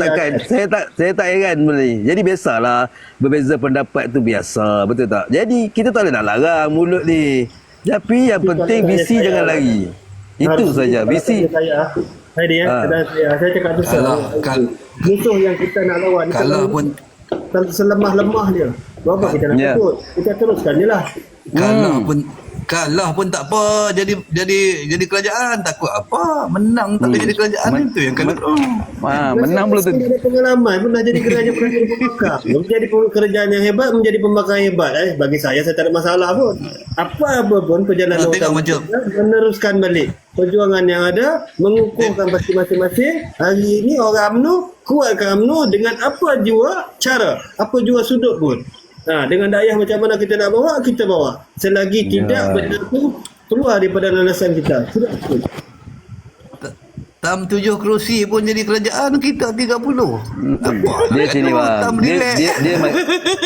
S9: tak heran benda ni. Jadi biasalah berbeza pendapat tu biasa, betul tak? Jadi kita tak boleh nak larang mulut ni. Tapi yang penting visi jangan lari. Itu saja, visi.
S5: Saya cakap tu musuh yang kita nak lawan
S6: kalau pun
S5: selemah-lemah dia. Berapa kita nak takut? Kita teruskan je lah.
S6: kalah pun tak apa, jadi kerajaan takut apa, menang tak jadi kerajaan itu yang kalau
S9: Menang belum tentu.
S5: Ada pengalaman pernah jadi kerajaan pembakar. Menjadi kerajaan yang hebat, menjadi pembakar yang hebat. Bagi saya tak ada masalah pun. Apa pun perjalanan
S6: tengok
S5: utama
S6: macam
S5: kita meneruskan balik perjuangan yang ada, mengukuhkan pasti masing-masing. Hari ini orang UMNO kuatkan UMNO dengan apa jua cara, apa jua sudut pun. Dengan dayah macam mana kita nak bawa, kita bawa. Selagi tidak benda tu keluar daripada landasan kita. Sudah betul.
S6: Tam 7 kerusi pun jadi kerajaan, kita 30. Apa?
S9: Dia sini bang.
S6: Tam
S9: Dia,
S6: relax.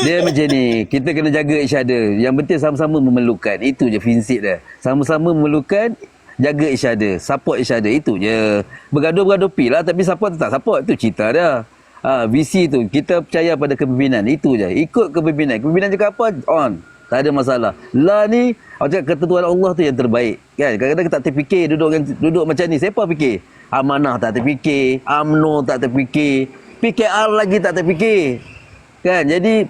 S9: dia macam ni. Kita kena jaga each other. Yang penting sama-sama memerlukan. Itu je prinsip dia. Sama-sama memerlukan, jaga each other, support each other. Itu je. Bergaduh-bergaduh pi lah, tapi support tak support. Itu cerita dia. Visi tu kita percaya pada kepimpinan. Itu je. Ikut kepimpinan. Kepimpinan cakap apa? On. Tak ada masalah. Lah ni, aku cakap ketentuan Allah tu yang terbaik. Kan? Kadang-kadang kita tak terfikir duduk macam ni. Siapa fikir? Amanah tak terfikir. UMNO tak terfikir. PKR lagi tak terfikir. Kan? Jadi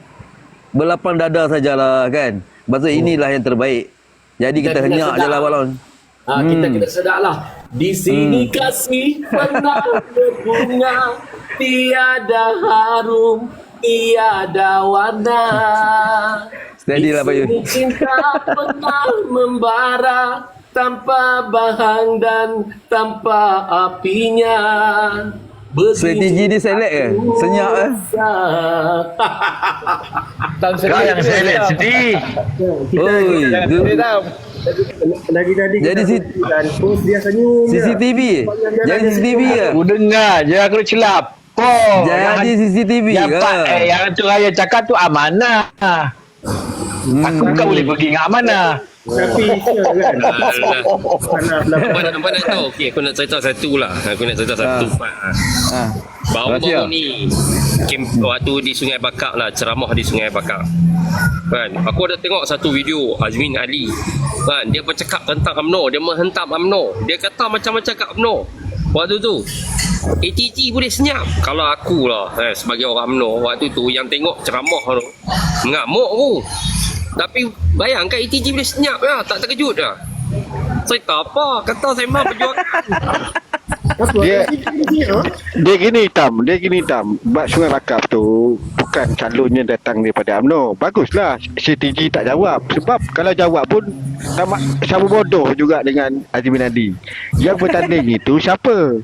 S9: berlapang dada sajalah kan. Maksud inilah yang terbaik. Jadi kita henyak je lah balon.
S2: Kita kena sedarlah. Di sini kasih pernah berbunga, tiada harum, tiada warna.
S9: Steady lah Pak Yu.
S2: Di sini cinta pernah membara, tanpa bahang dan tanpa apinya.
S9: Strategi dia select ke? Senyap ke?
S10: Kau yang select sedih.
S9: Oi,
S5: Lagi tadi
S9: jadi
S5: terus dia senyum.
S9: CCTV. Jadi CCTV ke?
S10: Aku dengar je aku celap.
S9: Jadi CCTV ke?
S10: Yang tu raya cakap tu amanah. Aku bukan boleh pergi dengan amanah.
S5: Tapi kan.
S4: Nampak nak tahu. Okey, aku nak cerita satu lah. Baru-baru ni waktu di Sungai Bakar lah, ceramah di Sungai Bakar. Kan, aku ada tengok satu video Azmin Ali. Kan, dia bercakap tentang UMNO, dia menghentam UMNO. Dia kata macam-macam kat UMNO. Waktu tu ATG boleh senyap. Kalau aku lah sebagai orang UMNO waktu tu yang tengok ceramah tu, mengamuk aku. Tapi bayangkan ATG boleh senyap ya, tak terkejut dah. Cerita apa? Kata saya mahu perjuangan.
S1: Dia gini Tam. Bab Sungai Bakar tu bukan calonnya datang daripada UMNO. Baguslah CTG tak jawab. Sebab kalau jawab pun sama bodoh juga dengan Azmin Ali. Yang bertanding itu siapa?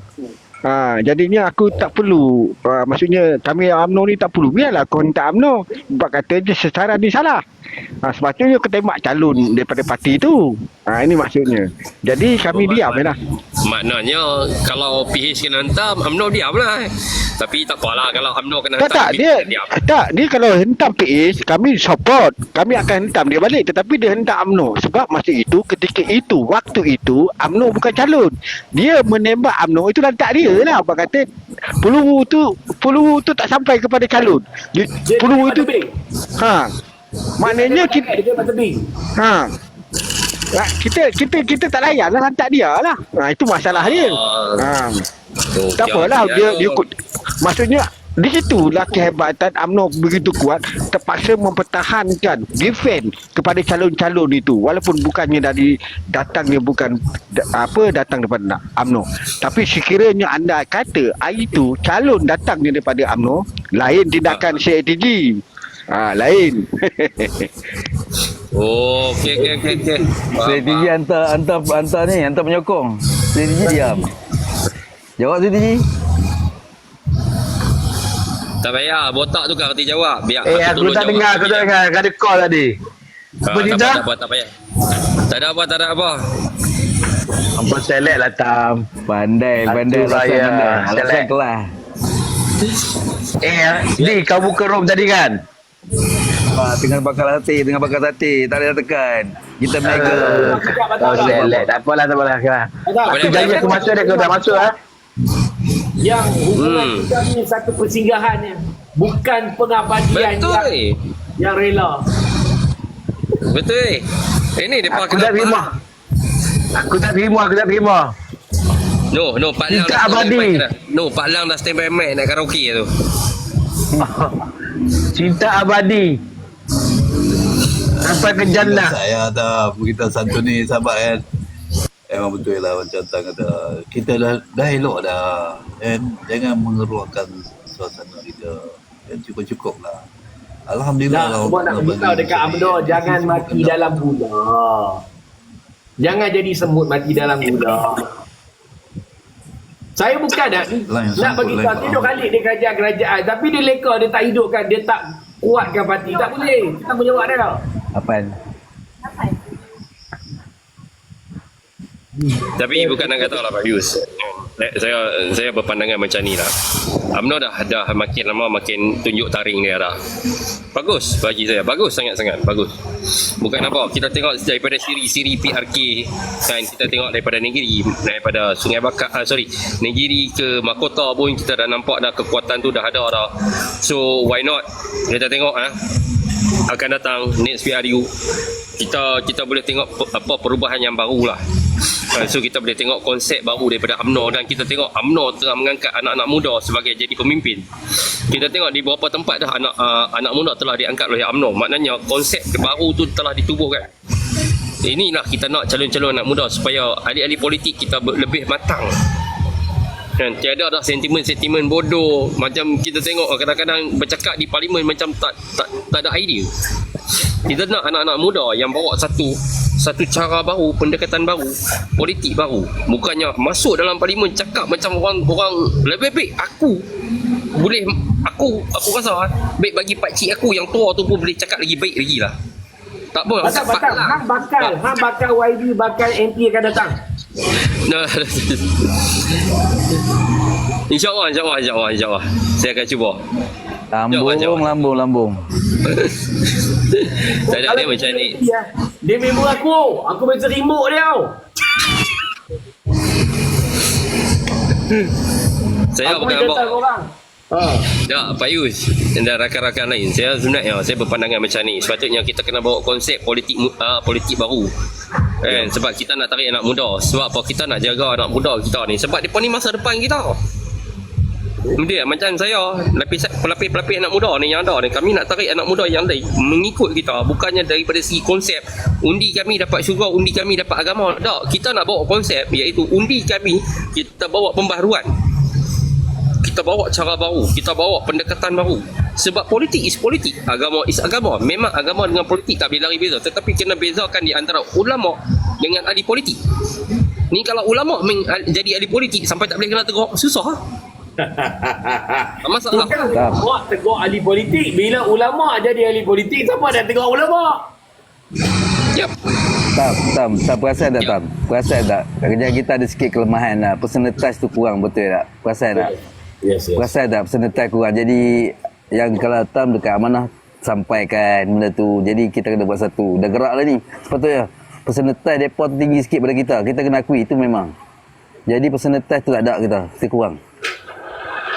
S1: Jadinya aku tak perlu, maksudnya kami UMNO ni tak perlu. Biarlah kau hentak UMNO. Sebab kata je secara ni salah. Sepatutnya kau tembak calon daripada parti tu. Ini maksudnya. Jadi kami diam je lah.
S4: Maknanya kalau PH kena hentam, UMNO diam lah. Tapi tak apalah kalau UMNO kena hentam.
S1: Dia kalau hentam PH, kami support. Kami akan hentam dia balik. Tetapi dia hentam UMNO. Sebab masa itu, ketika itu, waktu itu, UMNO bukan calon. Dia menembak UMNO, itu lantak dia lah. Apa kata, peluru tu tak sampai kepada calon. Peluru itu... Maknanya kita tak layan lah hantar dia lah. Itu masalah dia. Tak apalah dia maksudnya di situlah kehebatan UMNO begitu kuat, terpaksa mempertahankan defend kepada calon-calon itu walaupun bukannya datangnya bukan datang daripada UMNO. Tapi sekiranya anda kata itu calon datangnya daripada UMNO, lain tindakan CATG. Lain.
S4: Okey.
S9: Strategi hantar penyokong. Strategi diam. Jawab strategi.
S4: Tak payah, botak tu kan arti jawab. Biar
S10: Aku tak dengar ada call tadi. Apa Dinda?
S4: Tak payah. Tak ada apa.
S10: Apa select lah Tam.
S9: Pandai
S10: raya.
S9: Alasan kelas.
S10: Di kau buka room tadi kan?
S9: Tengah bakar sate. Tak ada tekan. Kita mega.
S10: Kau select. Tak apalah. Aku janji aku masuk dia, kau dah masuk lah.
S2: Yang hubungan kita ni satu persinggahan, bukan pengabadian.
S4: Betul.
S2: Yang rela.
S4: Betul. Ini depa
S10: Aku tak terima.
S4: No, Pak Lang
S10: Cinta abadi.
S4: Pak Lang dah standby mic nak karaoke tu.
S10: Cinta abadi. sampai ke jannah.
S6: Saya dah kita satu ni sahabat kan. Memang betul lah macam Tan kata. Kita dah elok dah. Kan? Jangan mengeruakkan suasana kita. Dan cukup-cukup lah. Alhamdulillah.
S2: Nak buat nak beritahu dekat UMNO, jangan mati dalam gula. Jangan jadi semut mati dalam gula. Saya bukan nak bagi tahu tidur kali dia kerajaan, tapi dia leka, dia tak hidupkan, dia tak kuatkan parti. Tak boleh. Kita menjawab dia tau.
S9: Apaan?
S4: Tapi bukan nak kata lah Pak Yus. Saya berpandangan macam ni lah. UMNO dah makin lama makin tunjuk taring dia dah. Bagus bagi saya. Bagus sangat-sangat. Bagus. Bukan apa. Kita tengok daripada siri PRK kan, kita tengok daripada negeri, daripada Sungai Bakar, negeri ke Mahkota pun kita dah nampak dah kekuatan tu dah ada dah. So why not? Kita tengok akan datang next PRU kita boleh tengok apa perubahan yang baru lah. So kita boleh tengok konsep baru daripada UMNO, dan kita tengok UMNO tengah mengangkat anak-anak muda sebagai jadi pemimpin. Kita tengok di beberapa tempat dah anak muda telah diangkat oleh UMNO. Maknanya konsep baru tu telah ditubuhkan. Inilah kita nak calon-calon anak muda supaya ahli-ahli politik kita lebih matang. Dan tiada dah sentimen-sentimen bodoh. Macam kita tengok kadang-kadang bercakap di parlimen macam tak ada idea. Kita nak anak-anak muda yang bawa satu cara baru, pendekatan baru, politik baru. Bukannya masuk dalam parlimen cakap macam orang lebih baik aku rasa baik bagi pakcik aku yang tua tu pun boleh cakap lagi baik lagi lah. Tak apa.
S2: Hang bakal YB, bakal MP akan datang. InsyaAllah. Saya akan cuba.
S9: Lambung.
S4: Tak ada dia macam ni.
S2: Dia member aku boleh terima dia.
S4: Saya
S2: aku
S4: bukan
S2: abang.
S4: Tak, Pak Yus dan rakan-rakan lain, saya berpandangan macam ni. Sepatutnya kita kena bawa konsep politik baru kan? Sebab kita nak tarik anak muda. Sebab apa? Kita nak jaga anak muda kita ni, sebab mereka ni masa depan kita. Dia macam saya, pelapis anak muda ni yang ada ni, kami nak tarik anak muda yang lain mengikut kita. Bukannya daripada segi konsep undi kami dapat syurga, undi kami dapat agama. Tak, kita nak bawa konsep, iaitu undi kami kita bawa pembaharuan, kita bawa cara baru, kita bawa pendekatan baru. Sebab politik is politik, agama is agama. Memang agama dengan politik tak boleh lari beza, tetapi kena bezakan di antara ulama dengan ahli politik. Ni kalau ulama jadi ahli politik sampai tak boleh kena tegur, susah. Masalah.
S2: Buat tegur ahli politik, bila ulama jadi ahli politik, siapa dah tegur ulama?
S4: Yep.
S9: Tak perasan tak Tam? Perasan tak? Kerja kita ada sikit kelemahan lah. Personal touch tu kurang, betul tak? Perasan tak?
S2: Yes.
S9: Perasan tak personal touch kurang. Jadi yang kalau Tam dekat amanah sampaikan benda tu. Jadi kita kena buat satu. Dah gerak lah ni. Sepatutnya personal touch mereka tinggi sikit pada kita. Kita kena akui itu memang. Jadi personal touch tu tak ada kita. Kita kurang.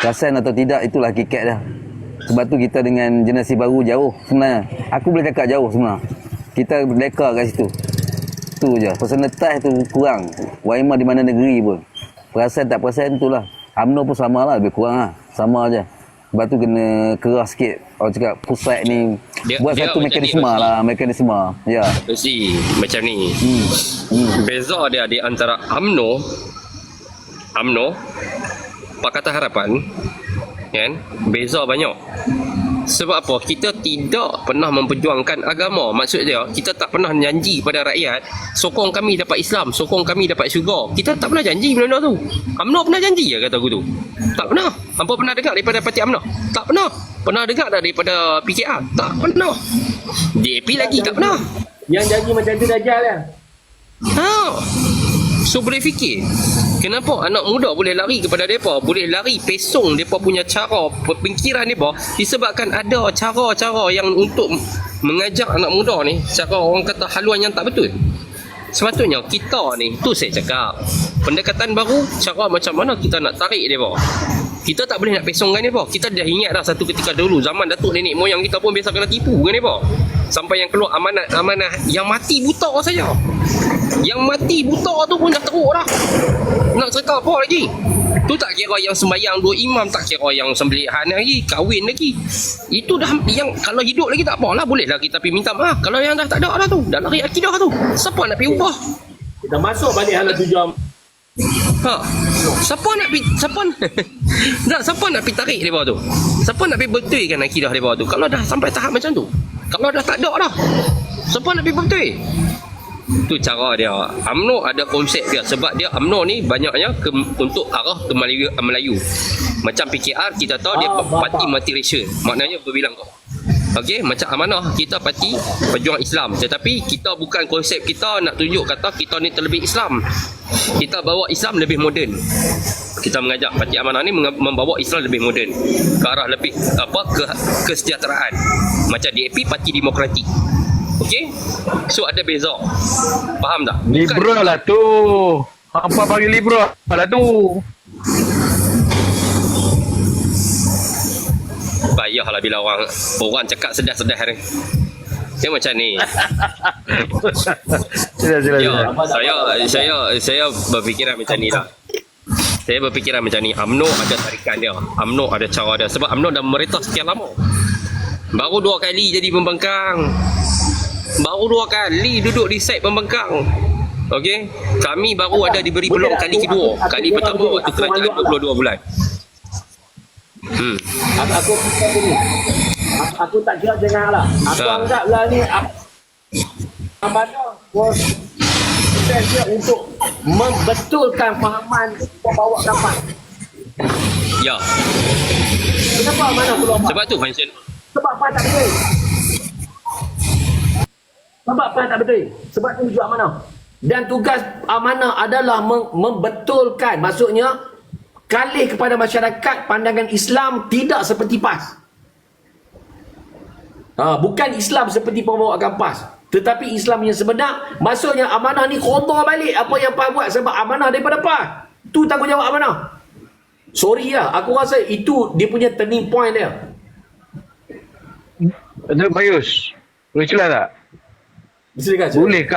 S9: Perasan atau tidak, itulah hakikat dah. Sebab tu kita dengan generasi baru jauh sebenarnya. Aku boleh cakap jauh sebenarnya. Kita leka kat situ. Tu je. Personal touch tu kurang. Waimah di mana negeri pun. Perasan tak perasan itulah. UMNO pun sama lah, lebih kurang lah. Sama je. Sebab tu kena keras sikit. Orang cakap pusat ni buat satu mekanisme lah. Mekanisme. Ya.
S4: Si macam ni. Beza dia di antara UMNO Pakatan Harapan kan, beza banyak. Sebab apa? Kita tidak pernah memperjuangkan agama. Maksud dia, kita tak pernah janji pada rakyat sokong kami dapat Islam, sokong kami dapat syurga. Kita tak pernah janji benda tu. UMNO pernah janji ya kata aku tu? Tak pernah. Hampa pernah dengar daripada parti UMNO? Tak pernah. Pernah dengar daripada PKR? Tak pernah. DAP lagi tak pernah.
S2: Yang janji macam tu Dajjal lah.
S4: So boleh fikir, kenapa anak muda boleh lari kepada mereka, boleh lari pesong mereka punya cara pemikiran mereka, disebabkan ada cara-cara yang untuk mengajak anak muda ni, cara orang kata haluan yang tak betul. Sepatutnya kita ni, tu saya cakap, pendekatan baru, cara macam mana kita nak tarik mereka. Kita tak boleh nak pesongkan mereka. Kita dah ingat dah satu ketika dulu, zaman datuk nenek moyang kita pun biasa kena tipu dengan mereka. Sampai yang keluar amanah yang mati buta saja. Yang mati buta tu pun dah teruk dah. Nak cakap apa lagi? Tu tak kira yang sembahyang 2 imam, tak kira yang sembelihan lagi, kahwin lagi. Itu dah yang kalau hidup lagi tak apalah, bolehlah kita pergi minta maaf. Kalau yang dah tak ada dah tu, dah lari akidah tu. Siapa nak pergi ubah?
S2: Kita masuk balik halal 7
S4: Ha. Siapa nak pergi tarik depa tu? Siapa nak pergi betulkan akidah depa tu? Kalau dah sampai tahap macam tu. Kalau dah tak ada dah. Siapa nak pergi betul? Tu cara dia. UMNO ada konsep dia sebab dia UMNO ni banyaknya untuk arah ke Melayu. Macam PKR kita tahu dia parti multiracial. Maknanya berbilang kau. Okey, macam Amanah kita parti pejuang Islam, tetapi kita bukan konsep kita nak tunjuk kata kita ni terlebih Islam. Kita bawa Islam lebih moden. Kita mengajak parti Amanah ni membawa Islam lebih moden ke arah lebih kesejahteraan. Macam DAP parti demokratik. Okey? So ada beza. Faham tak?
S10: Liberal lah tu. Apa bagi liberal lah tu.
S4: Payahlah bila orang cakap sedih-sedih ni. Dia macam ni. Ya, saya berfikiran macam ni lah. Saya berfikiran macam ni. UMNO ada tarikan dia. UMNO ada cara dia. Sebab UMNO dah memerintah sekian lama. Baru 2 kali jadi pembangkang. Baru 2 kali duduk di site pembangkang. Okey? Kami baru ada diberi peluang kali kedua. Kali pertama waktu kerajaan 22 bulan.
S2: Aku tak kira dengar lah. Aku anggaplah ni Amanah was dia untuk membetulkan fahaman pembawa kapal.
S4: Ya.
S2: Kenapa Amanah keluar?
S4: Sebab tu function.
S2: Sebab apa tak betul? Sebab apa tak betul? Sebab tu tujuan Amanah. Dan tugas Amanah adalah membetulkan, maksudnya kalih kepada masyarakat pandangan Islam tidak seperti PAS. Bukan Islam seperti pembawakan PAS, tetapi Islam yang sebenar. Maksudnya Amanah ni kotor balik apa yang PAS buat sebab Amanah daripada PAS. Tu tanggungjawab Amanah. Sorry lah, aku rasa itu dia punya turning point dia.
S10: Itu Bayus. Boleh celah tak?
S2: Silakan.
S10: Boleh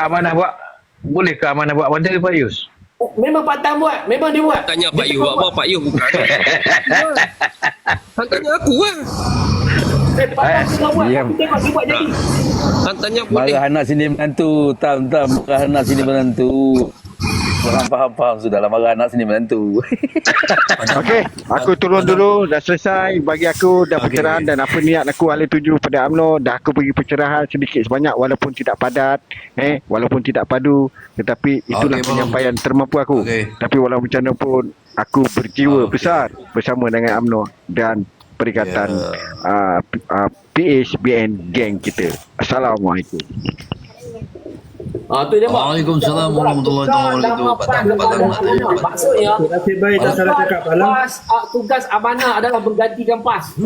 S10: ke Amanah buat benda Bayus?
S2: Memang Pak Tan buat. Memang dia buat.
S4: Tanya Pak Yu buat apa? Pak Yu bukan. Han tanya aku lah.
S2: Pak Tan sudah buat. Aku tengok dia buat jadi.
S4: Han tanya boleh.
S9: Marah anak sini menantu. Tam. Marah anak sini menantu. Faham. Sudahlah, marah anak sini menantu.
S1: Okey, aku turun dulu. Dah selesai. Bagi aku dah pencerahan dan apa niat aku ahli tuju pada UMNO. Dah aku bagi pencerahan sedikit sebanyak walaupun tidak padat, walaupun tidak padu, tetapi itulah penyampaian termampu aku. Tapi walau macam mana pun aku berjiwa besar bersama dengan UMNO dan Perikatan PHBN geng kita. Assalamualaikum.
S2: Tu dia buat.
S6: Waalaikumsalam warahmatullahi wabarakatuh.
S2: Maksudnya
S5: Nasib baik tak salah cakap Palang.
S2: PAS, tugas Amanah adalah menggantikan PAS.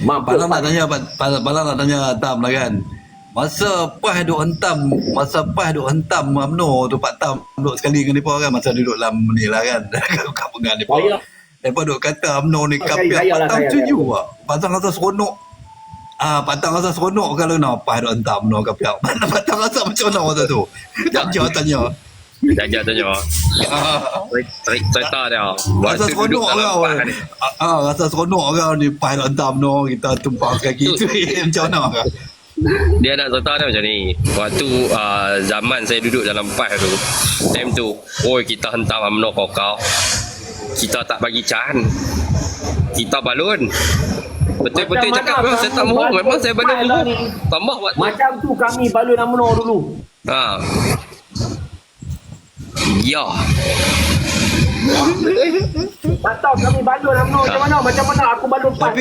S6: Palang nak tanya Tam lah kan. Masa PAS duk hentam UMNO tu Pak Tam duduk sekali dengan mereka kan, masa duduk dalam ni lah kan. Kampungan mereka. Mereka duk kata UMNO ni kapiak. Pak Tam setuju tak? Pasal rasa seronok. Pak Tam rasa seronok kalau nak PAS duk hentam UMNO kapiak. Mana Pak Tam rasa macam mana masa tu? Tanya.
S4: Cerita dia.
S6: Rasa seronok orang. Rasa seronok orang ni PAS duk hentam UMNO, kita tumpang kaki tu. Macam mana?
S4: Dia nak cerita dia macam ni. Waktu zaman saya duduk dalam PAS tu, time tu, kita hentam UMNO kau. Kita tak bagi can. Kita balon. Betul-betul cakap memang saya tak mahu. Memang saya balon dulu. Tambah waktu.
S2: Macam tu kami balon UMNO dulu.
S4: Ya.
S2: Tak tahu kami balon UMNO macam mana aku balon PAS.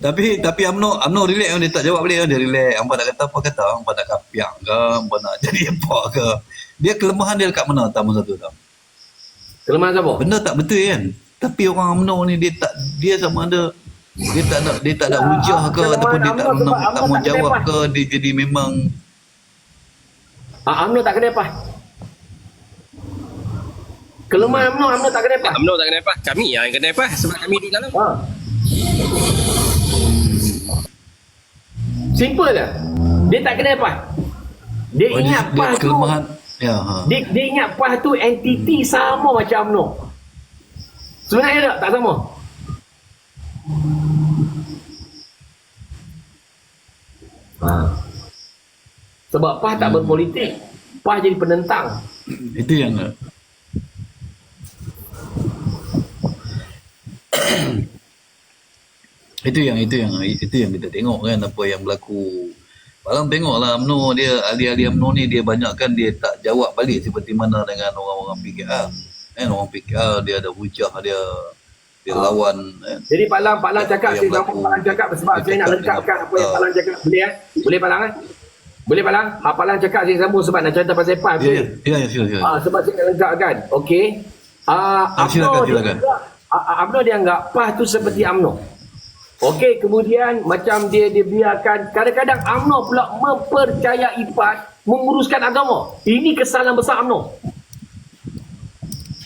S6: Tapi UMNO relax, dia tak jawab balik, dia relax. Hampa nak kata apa kata, hampa nak kapiak ke, hampa nak jadi apa ke. Dia kelemahan dia dekat mana Tam satu Tam?
S2: Kelemahan siapa?
S6: Benda tak betul kan. Tapi orang UMNO ni dia sama ada dia tak ada hujah ke ataupun dia tak mau jawab ke, dia jadi memang
S2: UMNO tak kena apa? Kelemahan UMNO tak kena apa?
S4: UMNO tak kena apa? Kami yang kena apa? Sebab kami di dalam.
S2: Simple je. Dia tak kena apa? Dia ingat PAS tu
S6: kelemahan. Ya,
S2: dia ingat PAS tu entiti sama macam UMNO. Sebenarnya tak sama. Sebab PAS tak berpolitik. PAS jadi penentang.
S6: Itu yang itu yang kita tengok kan, apa yang berlaku. Malam tengoklah UMNO dia, ahli-ahli UMNO ni dia banyak kan dia tak jawab balik seperti mana dengan orang-orang PKR. Kan orang PKR dia ada hujah, dia lawan kan.
S2: Jadi Pak Lang cakap,
S6: Apa yang
S2: saya
S6: berlaku,
S2: Pak Lang cakap sebab
S6: dia
S2: saya nak
S6: cakap
S2: lengkapkan
S6: dengan-
S2: apa yang Pak Lang cakap. Boleh Boleh Pak Lang Boleh Pak Lang? Pak Lang cakap saya sambung sebab nak cerita pasal PAS.
S6: Ya, silakan.
S2: Sebab saya nak lengkapkan. Okey.
S6: Silakan.
S2: UMNO dia anggap PAS tu seperti UMNO. Okey, kemudian macam dia biarkan, kadang-kadang UMNO pula mempercayai PAS menguruskan agama. Ini kesalahan besar UMNO.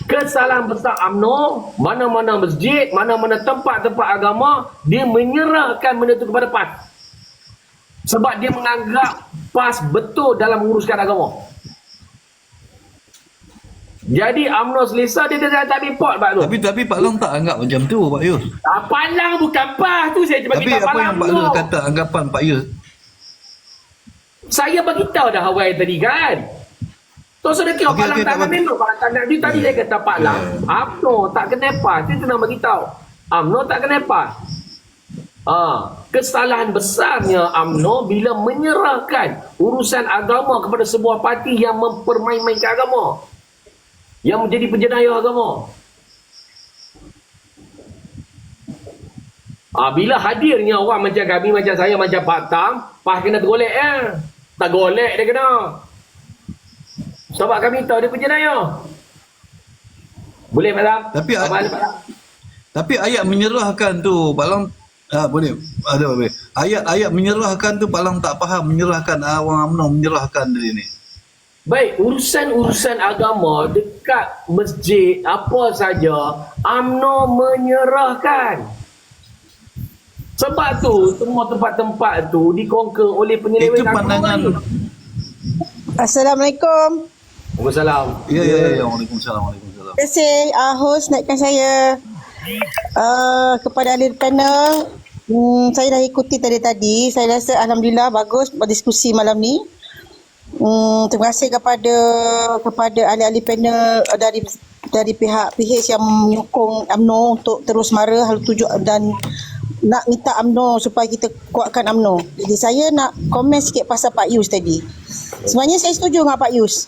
S2: Kesalahan besar UMNO, mana-mana masjid, mana-mana tempat-tempat agama, dia menyerahkan benda itu kepada PAS. Sebab dia menganggap PAS betul dalam menguruskan agama. Jadi UMNO selesa, dia tak report Pak tu.
S6: Tapi Pak Long tak anggap macam tu, Pak Yus.
S2: Pak Lang bukan PAS tu, saya bagi
S6: Tapi
S2: tahu Pak
S6: apa
S2: Lang
S6: yang Pak
S2: tu.
S6: Long kata anggapan Pak Yus?
S2: Saya bagi tahu dah awal tadi kan. Tu sudah kira Pak Lang tak akan elok. Pak Lang tak nak dia tadi saya kata Pak Lang. UMNO tak kena PAS. Dia kena bagi tahu. UMNO tak kena PAS. Kesalahan besarnya UMNO bila menyerahkan urusan agama kepada sebuah parti yang mempermain-mainkan agama, yang menjadi penjenayah agama. Bila hadirnya orang macam kami, macam saya, macam Pak Tam, PAS kena tergolek tak golek dia kena. Sebab kami tahu dia penjenayah. Boleh Pak Tam?
S6: Tapi ayat menyerahkan tu Pak Long boleh. Ayat menyerahkan tu Pak Long tak faham, menyerahkan orang UMNO menyerahkan diri ni.
S2: Baik, urusan-urusan agama dekat masjid apa saja UMNO menyerahkan. Sebab tu semua tempat-tempat tu dikonquer oleh penyeleweng
S6: Itu pandangan.
S11: Assalamualaikum.
S2: Waalaikumsalam.
S6: Ya. Waalaikumsalam.
S11: Terima kasih host naikkan saya. Kepada ahli panel, saya dah ikuti tadi. Saya rasa alhamdulillah bagus berdiskusi malam ni. Terima kasih kepada ahli-ahli panel dari pihak PH yang menyokong UMNO untuk terus mara hal tujuh dan nak minta UMNO supaya kita kuatkan UMNO. Jadi saya nak komen sikit pasal Pak Yus tadi. Sebenarnya saya setuju dengan Pak Yus.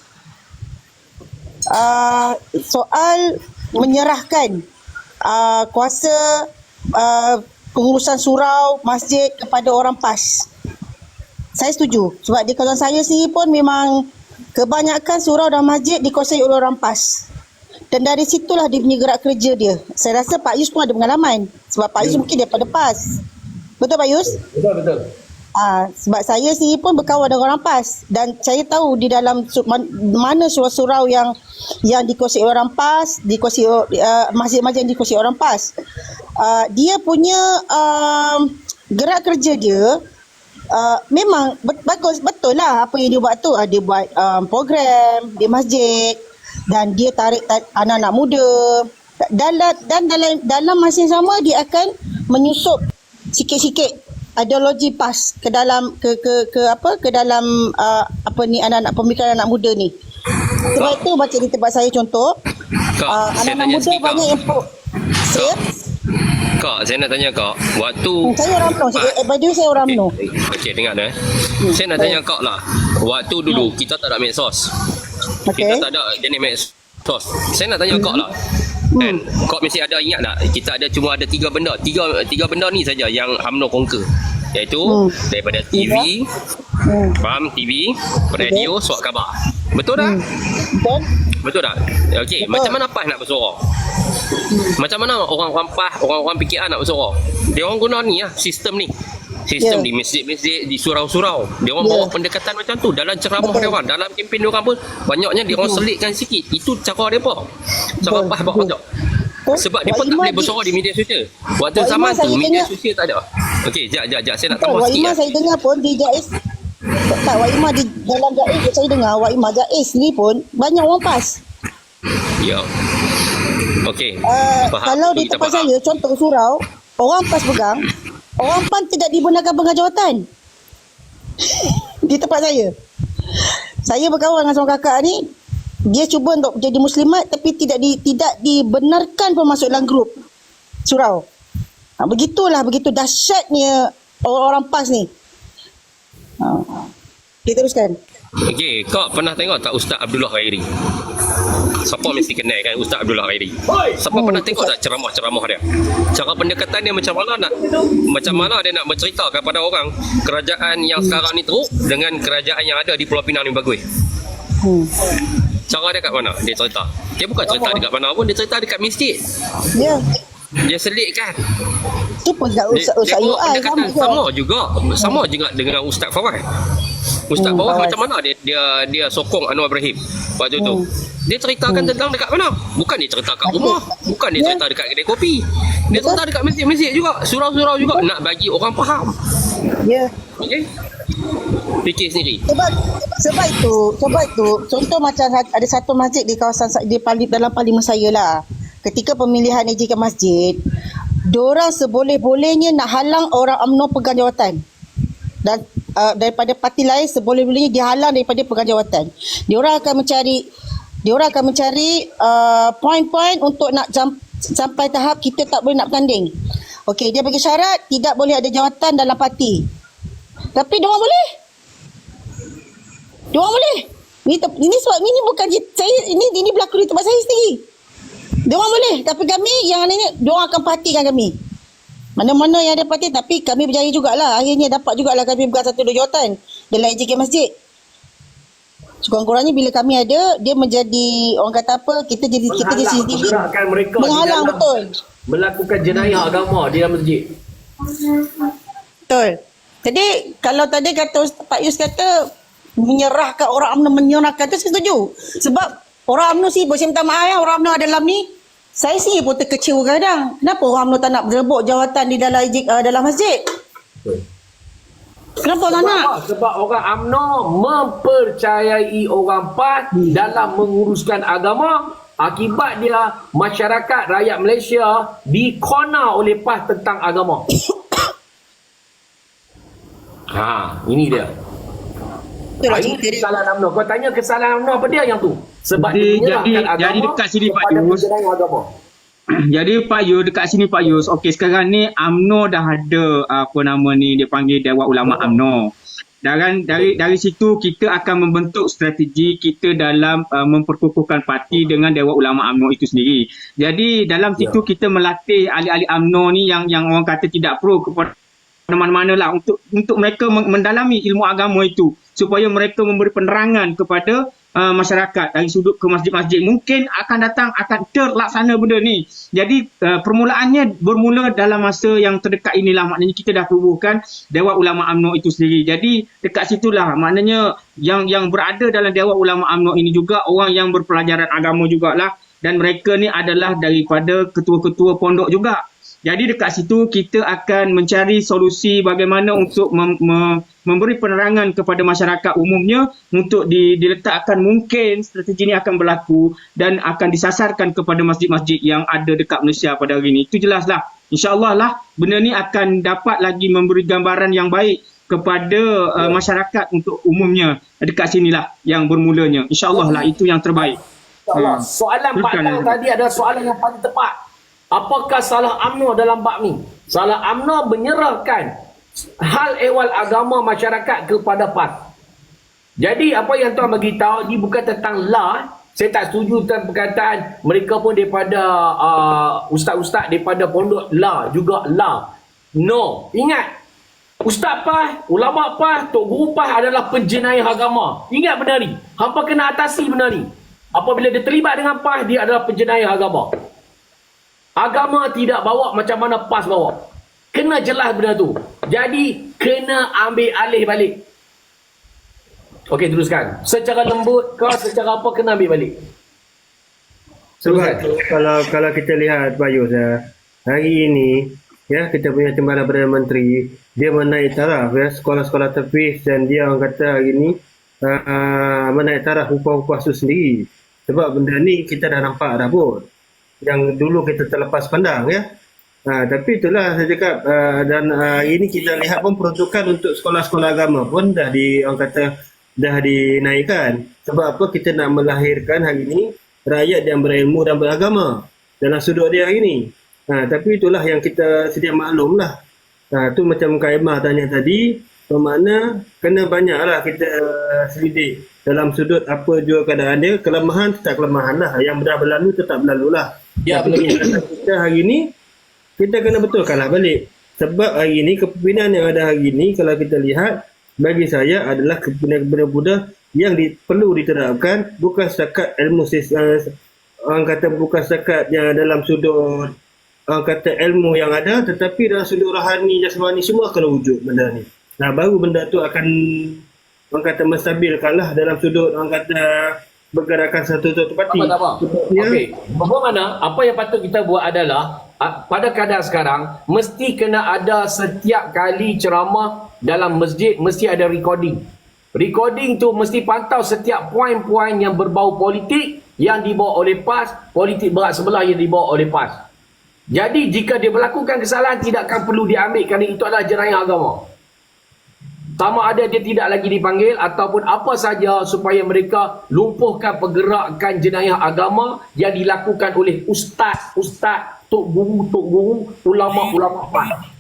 S11: Soal menyerahkan kuasa pengurusan surau masjid kepada orang PAS. Saya setuju. Sebab di kawasan saya sendiri pun memang kebanyakan surau dan masjid dikuasai oleh orang PAS. Dan dari situlah dia punya gerak kerja dia. Saya rasa Pak Yus pun ada pengalaman. Sebab Pak Yus mungkin daripada PAS. Betul Pak Yus?
S2: Betul.
S11: Sebab saya sendiri pun berkawan dengan orang PAS. Dan saya tahu di dalam mana surau-surau yang dikuasai orang PAS, dikuasai masjid-masjid yang dikuasai orang PAS. Dia punya gerak kerja dia memang bagus, betul lah apa yang dia buat tu. Dia buat program di masjid dan dia tarik anak-anak muda dan dalam masa yang sama dia akan menyusup sikit-sikit ideologi PAS ke dalam ke dalam anak-anak pemikiran anak muda ni. Sebab itu macam di tempat saya contoh, anak-anak muda banyak yang
S4: Kak, saya nak tanya Kak, waktu
S11: saya orang UMNO, by the way saya orang UMNO.
S4: Okey, dengar saya nak tanya Kak lah. Waktu dulu kita tak ada medsos. Kita tak ada jenis medsos. Saya nak tanya Kak lah. Kan, Kak mesti ada ingat tak? Kita cuma ada tiga benda. Tiga benda ni saja yang UMNO conquer. Iaitu daripada TV, faham, TV, radio, surat khabar. Betul tak? Betul tak? Okey, macam mana PAS nak bersuara? Macam mana orang-orang PAS, orang-orang PKR nak bersuara? Dia orang guna ni lah, sistem ni. Sistem di masjid-masjid, di surau-surau. Dia orang bawa pendekatan macam tu. Dalam ceramah dia orang, dalam kempen dia orang pun banyaknya dia orang selitkan sikit. Itu cara dia apa? Cara PAS buat macam. Sebab dia pun tak boleh bersuara di media sosial. Waktu zaman tu media sosial tak ada. Okey, jap saya nak tambah sikit.
S11: Saya dengar pun tak Wak Imah di dalam Jaiz, saya dengar Wak Imah Jaiz ni pun banyak orang PAS.
S4: Ya. Okey.
S11: Kalau di tempat saya, contoh surau, orang PAS pegang, orang PAN tidak dibenarkan pegang jawatan. Di tempat saya. Saya berkawan dengan seorang kakak ni, dia cuba untuk jadi muslimat tapi tidak dibenarkan pun masuk dalam grup surau. Begitulah, begitu dahsyatnya orang-orang PAS ni. Kita teruskan.
S4: Okey, kau pernah tengok tak Ustaz Abdullah Khairi? Siapa mesti kenal kan Ustaz Abdullah Khairi? Siapa pernah tengok tak ceramah-ceramah dia? Cara pendekatan dia macam mana dia nak bercerita kepada orang kerajaan yang sekarang ni teruk dengan kerajaan yang ada di Pulau Pinang ni bagus. Cara dia kat mana? Dia cerita. Dia bukan cerita dekat mana pun, dia cerita dekat masjid.
S11: Ya.
S4: Dia selitkan.
S11: Itu pun Ustaz UI
S4: sama juga dengan Ustaz Fawaz. Ustaz Fawaz macam mana dia sokong Anwar Ibrahim waktu tu. Dia ceritakan tentang dekat mana? Bukan dia cerita kat rumah, bukan dia cerita dekat kedai kopi. Dia cerita dekat masjid-masjid juga, surau-surau juga, nak bagi orang faham.
S11: Ya.
S4: Okey. Fikir sendiri.
S11: Sebab itu contoh macam ada satu masjid di kawasan dalam parlimen saya lah. Ketika pemilihan ejekan masjid, diorang seboleh-bolehnya nak halang orang UMNO pegang jawatan. Dan daripada parti lain seboleh-bolehnya dihalang daripada pegang jawatan. Diorang akan mencari poin-poin untuk nak sampai tahap kita tak boleh nak bertanding. Okey, dia bagi syarat tidak boleh ada jawatan dalam parti. Tapi diorang boleh. Diorang boleh. Ini sebab ini bukan saya, ini berlaku di tempat saya sendiri. Diorang boleh, tapi kami yang ini diorang akan partikan kami. Mana-mana yang ada parti, tapi kami berjaya jugalah. Akhirnya dapat jugalah kami pegang 1-2 jawatan dalam EJK Masjid. Sekurang-kurangnya bila kami ada, dia menjadi, orang kata apa, kita jadi CCTV. Menghalang, betul.
S2: Melakukan jenayah agama di dalam masjid.
S11: Betul. Jadi, kalau tadi kata Pak Yus kata, menyerahkan orang UMNO, menyerahkan tu, saya setuju. Sebab orang UMNO sibuk, saya minta maaf ya, orang UMNO ada dalam ni, saya sendiri pun terkecewa kadang. Kenapa orang UMNO tak nak berebut jawatan di dalam masjid? Kenapa tak nak?
S2: Sebab orang UMNO mempercayai orang PAS dalam menguruskan agama. Akibat dia, masyarakat rakyat Malaysia dikona oleh PAS tentang agama. Ini dia. Ini kesalahan UMNO. Kau tanya kesalahan UMNO apa dia yang tu? Sebab dia menyerahkan agama.
S3: Jadi dekat sini Pak Yus. Jadi Pak Yus, dekat sini Pak Yus. Okey, sekarang ni UMNO dah ada dia panggil Dewan Ulama UMNO. Dan dari situ kita akan membentuk strategi kita dalam memperkukuhkan parti dengan Dewan Ulama UMNO itu sendiri. Jadi dalam situ kita melatih ahli-ahli UMNO ni yang orang kata tidak pro kepada mana-mana lah untuk mereka mendalami ilmu agama itu supaya mereka memberi penerangan kepada masyarakat dari sudut ke masjid-masjid. Mungkin akan terlaksana benda ni. Jadi permulaannya bermula dalam masa yang terdekat inilah, maknanya kita dah tubuhkan Dewan Ulama UMNO itu sendiri. Jadi dekat situlah maknanya yang berada dalam Dewan Ulama UMNO ini juga orang yang berpelajaran agama jugalah, dan mereka ni adalah daripada ketua-ketua pondok juga. Jadi dekat situ kita akan mencari solusi bagaimana untuk memberi penerangan kepada masyarakat umumnya untuk diletakkan, mungkin strategi ini akan berlaku dan akan disasarkan kepada masjid-masjid yang ada dekat Malaysia pada hari ini. Itu jelaslah. InsyaAllah lah benda ni akan dapat lagi memberi gambaran yang baik kepada masyarakat untuk umumnya. Dekat sinilah yang bermulanya. InsyaAllah lah itu yang terbaik.
S2: Soalan Pak Tang tadi adalah soalan yang paling tepat. Apakah salah UMNO dalam bab ni? Salah UMNO menyerahkan hal ehwal agama masyarakat kepada PAS. Jadi apa yang tuan bagi tahu, ini bukan tentang lah. Saya tak setuju tentang perkataan mereka pun daripada ustaz-ustaz daripada pondok lah juga lah. No, ingat, ustaz PAS, ulama PAS, tok guru PAS adalah penjenayah agama. Ingat benda ni. Hampa kena atasi benda ni. Apabila dia terlibat dengan PAS, dia adalah penjenayah agama. Agama tidak bawa macam mana PAS bawa. Kena jelas benda tu. Jadi, kena ambil alih balik. Okey, teruskan. Secara lembut ke, secara apa, kena ambil balik.
S5: Sebab kalau kita lihat Pak Yus, hari ini ya, kita punya Timbalan Perdana Menteri, dia menaik taraf ya sekolah-sekolah terpis, dan dia orang kata hari ni menaik taraf upah-upah tu sendiri. Sebab benda ni kita dah nampak dah pun. Yang dulu kita terlepas pandang ya. Tapi itulah saya cakap, dan ini kita lihat pun peruntukan untuk sekolah-sekolah agama pun dah orang kata dah dinaikkan. Sebab apa? Kita nak melahirkan hari ini rakyat yang berilmu dan beragama dalam sudut dia hari ini. Tapi itulah yang kita sedia maklum lah. Tu macam Kaimah tanya tadi, bermakna kena banyaklah kita selidik dalam sudut apa jua keadaan dia. Kelemahan tetap kelemahan lah, yang dah berlalu tetap berlalu lah.
S2: Ya,
S5: tapi kita hari ni kita kena betulkanlah balik. Sebab hari ini kepimpinan yang ada hari ini, kalau kita lihat, bagi saya adalah kepimpinan muda yang perlu diterapkan, bukan setakat ilmu orang kata bukan setakat yang dalam sudut orang kata ilmu yang ada, tetapi dalam sudut rohani, jasmani, semua kena wujud benda ni. Baru benda tu akan orang kata menstabilkan lah dalam sudut orang kata bergerakan satu parti.
S2: Tak apa. Okey. Bagaimana apa yang patut kita buat adalah pada keadaan sekarang mesti kena ada setiap kali ceramah dalam masjid mesti ada recording. Recording tu mesti pantau setiap poin-poin yang berbau politik yang dibawa oleh PAS, politik berat sebelah yang dibawa oleh PAS. Jadi jika dia melakukan kesalahan tidak akan perlu diambil kerana itu adalah jenayah agama. Sama ada dia tidak lagi dipanggil ataupun apa saja supaya mereka lumpuhkan pergerakan jenayah agama yang dilakukan oleh ustaz, tok guru, ulama-ulama PAS.